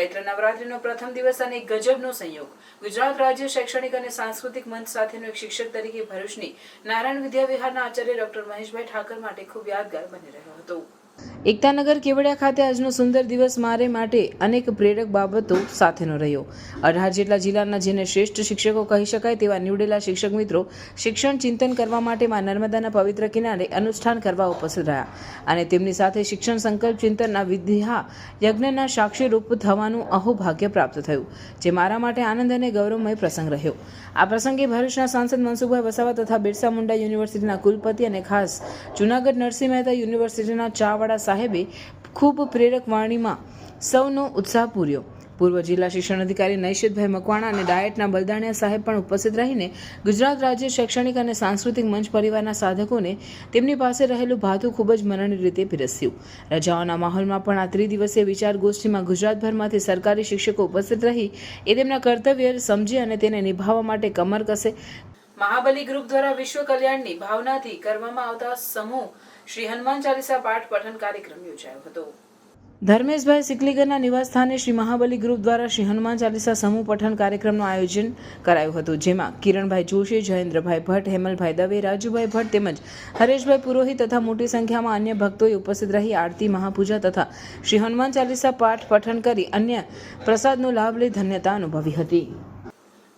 ચૈત્ર નવરાત્રીનો પ્રથમ દિવસ અને એક ગજબનો સંયોગ. ગુજરાત રાજ્ય શૈક્ષણિક અને સાંસ્કૃતિક મંચ સાથેનો એક શિક્ષક તરીકે ભરૂચની નારાયણ વિદ્યા વિહારના આચાર્ય ડોક્ટર મહેશભાઈ ઠાકર માટે ખૂબ યાદગાર બની રહ્યો હતો. એકતાનગર કેવડિયા ખાતે આજનો સુંદર દિવસ મારે માટે અનેક પ્રેરક બાબતો સાથેનો રહ્યો. 18 જેટલા જિલ્લાના જેને શ્રેષ્ઠ શિક્ષકો કહી શકાય તેવા નીવડેલા શિક્ષક મિત્રો શિક્ષણ ચિંતન કરવા માટે માં નર્મદાના પવિત્ર કિનારે અનુષ્ઠાન કરવા ઉપસ્થિત રહ્યા અને તેમની સાથે શિક્ષણ સંકલ્પ ચિંતનના વિદ્યા યજ્ઞના સાક્ષી રૂપ થવાનું અહોભાગ્ય પ્રાપ્ત થયું, જે મારા માટે આનંદ અને ગૌરવમય પ્રસંગ રહ્યો. આ પ્રસંગે ભરૂચના સાંસદ મનસુખભાઈ વસાવા તથા બિરસા મુંડા યુનિવર્સિટીના કુલપતિ અને ખાસ જૂનાગઢ નરસિંહ મહેતા યુનિવર્સિટીના ચાવડા સાહેબે ખૂબ પ્રેરક વાણીમાં સૌનો ઉત્સાહ પૂર્યો. પૂર્વ જિલ્લા શિક્ષણ અધિકારી નૈશિતભાઈ મકવાણા અને ડાયટના બલદાણિયા સાહેબ પણ ઉપસ્થિત રહીને ગુજરાત રાજ્ય શૈક્ષણિક અને સાંસ્કૃતિક મંચ પરિવારના સાધકોને તેમની પાસે રહેલું ભાથું ખૂબ જ મનની રીતે પીરસ્યું. રજાઓના માહોલમાં પણ આ ત્રિદિવસીય વિચાર ગોષ્ઠીમાં ગુજરાતભરમાંથી સરકારી શિક્ષકો ઉપસ્થિત રહી એ તેમના કર્તવ્ય સમજે અને તેને નિભાવવા માટે કમર કસે. મહાબલી ગ્રુપ દ્વારા વિશ્વ કલ્યાણની ભાવનાથી કરવામાં આવતા સમૂહ શ્રી હનુમાન ચાલીસા પાઠ પઠન કાર્યક્રમ યોજાયો હતો. ધર્મેશભાઈ સિકલીગરના નિવાસસ્થાને શ્રી મહાબલી ગ્રુપ દ્વારા શ્રી હનુમાન ચાલીસા સમૂહ પઠન કાર્યક્રમનું આયોજન કરાયું હતું, જેમાં કિરણભાઈ જોશી, જયેન્દ્રભાઈ ભટ્ટ, હેમલભાઈ દવે, રાજુભાઈ ભટ્ટ તેમજ હરેશભાઈ પુરોહિત તથા મોટી સંખ્યામાં અન્ય ભક્તોએ ઉપસ્થિત રહી આરતી, મહાપૂજા તથા શ્રી હનુમાન ચાલીસા પાઠ પઠન કરી અન્ય પ્રસાદનો લાભ લઈ ધન્યતા અનુભવી હતી.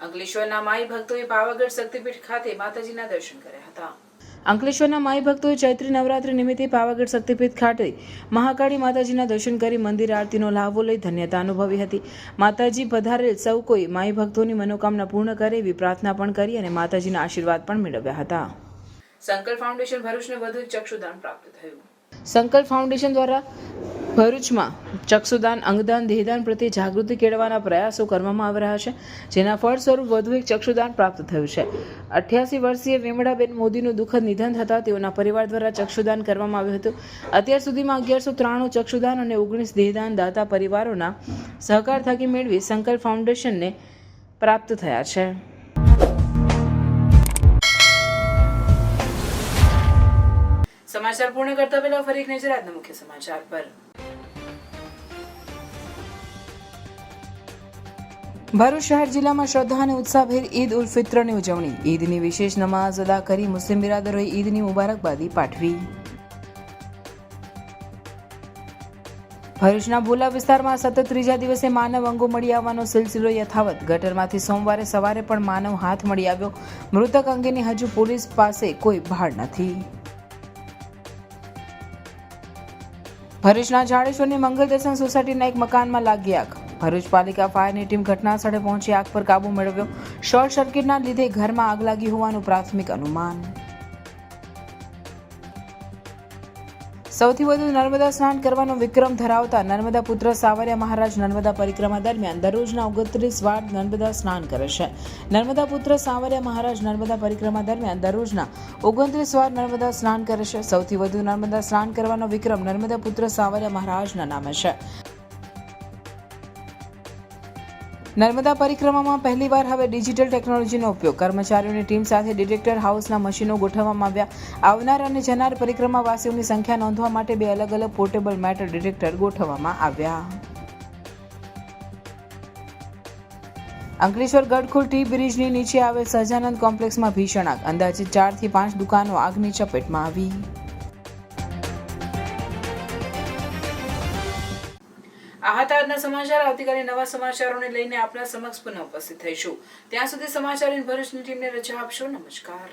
અંકલેશ્વરના માઈ ભક્તોએ પાવાગઢ શક્તિપીઠ ખાતે માતાજીના દર્શન કર્યા હતા. અંકલેશ્વરના માઈ ભક્તોએ ચૈત્રી નવરાત્રી નિમિત્તે પાવાગઢ શક્તિપીઠ ખાતે મહાકાળી માતાજીના દર્શન કરી મંદિર આરતીનો લાભો લઈ ધન્યતા અનુભવી હતી. માતાજી પધારેલ સૌ કોઈ માઈ ભક્તોની મનોકામના પૂર્ણ કરે એવી પ્રાર્થના પણ કરી અને માતાજીના આશીર્વાદ પણ મેળવ્યા હતા. સંકલ્પ ફાઉન્ડેશન ભરૂચને વધુ એક ચક્ષુદાન પ્રાપ્ત થયું. સંકલ્પ ફાઉન્ડેશન દ્વારા ભરૂચમાં ચક્ષુદાન, અંગદાન, દેહદાન પ્રત્યે જાગૃતિ કેળવવાના પ્રયાસો કરવામાં આવી રહ્યા છે, જેના ફળ સ્વરૂપ વધુ એક ચક્ષુદાન પ્રાપ્ત થયું છે. 88 વર્ષીય વેમડાબેન મોદીનું દુઃખદ નિધન થતાં તેઓના પરિવાર દ્વારા ચક્ષુદાન કરવામાં આવ્યું હતું. અત્યાર સુધીમાં 1193 ચક્ષુદાન અને 19 દેહદાન દાતા પરિવારોના સહકાર થકી મેળવી સંકલ્પ ફાઉન્ડેશનને પ્રાપ્ત થયા છે. સમાચાર પૂર્ણ કરતા પહેલા ફરી એક નજર આજના મુખ્ય સમાચાર પર. ભરૂચ શહેર જિલ્લામાં શ્રદ્ધા અને ઉત્સાહભેર ઈદ ઉલ ફિત્રની ઉજવણી. ઈદની વિશેષ નમાઝ અદા કરી મુસ્લિમ બિરાદરોએ ઈદની મુબારકબાદી પાઠવી. ભરૂચના ભોલા વિસ્તારમાં સતત ત્રીજા દિવસે માનવ અંગો મળી આવવાનો સિલસિલો યથાવત. ગટરમાંથી સોમવારે સવારે પણ માનવ હાથ મળી આવ્યો. મૃતક અંગેની હજુ પોલીસ પાસે કોઈ ભાળ નથી. ભરૂચના જાડેશ્વરની મંગલ દર્શન સોસાયટીના એક મકાનમાં લાગી આગ. ભરૂચ પાલિકા ફાયરની ટીમ ઘટના સ્થળે પહોંચી આગ પર કાબુ મેળવ્યો. શોર્ટ સર્કિટના લીધે ઘરમાં આગ લાગી હોવાનું પ્રાથમિક અનુમાન. સૌથી વધુ નર્મદા સ્નાન કરવાનો વિક્રમ ધરાવતા નર્મદા પુત્ર સાવરિયા મહારાજ નર્મદા પરિક્રમા દરમિયાન દરરોજના 29 વાર નર્મદા સ્નાન કરે છે. નર્મદા પુત્ર સાવરિયા મહારાજ નર્મદા પરિક્રમા દરમિયાન દરરોજના 29 વાર નર્મદા સ્નાન કરે છે. સૌથી વધુ નર્મદા સ્નાન કરવાનો વિક્રમ નર્મદા પુત્ર સાવરિયા મહારાજના નામે છે. નર્મદા પરિક્રમામાં પહેલીવાર હવે ડિજિટલ ટેકનોલોજીનો ઉપયોગ. કર્મચારીઓની ટીમ સાથે ડિટેક્ટર હાઉસના મશીનો ગોઠવવામાં આવ્યા. આવનાર અને જનાર પરિક્રમાવાસીઓની સંખ્યા નોંધવા માટે 2 અલગ અલગ પોર્ટેબલ મેટલ ડિટેક્ટર ગોઠવવામાં આવ્યા. અંકલેશ્વર ગડખોલ ટી બ્રિજની નીચે આવેલ સહજાનંદ કોમ્પ્લેક્સમાં ભીષણ આગ. અંદાજિત 4 થી 5 દુકાનો આગની ચપેટમાં આવી. આ હતા આજના સમાચાર. આવતીકાલે નવા સમાચારોને લઈને આપના સમક્ષ પુનઃ ઉપસ્થિત થઈશું. ત્યાં સુધી સમાચાર ઇન ભરૂચની ટીમને રજા આપશો. નમસ્કાર.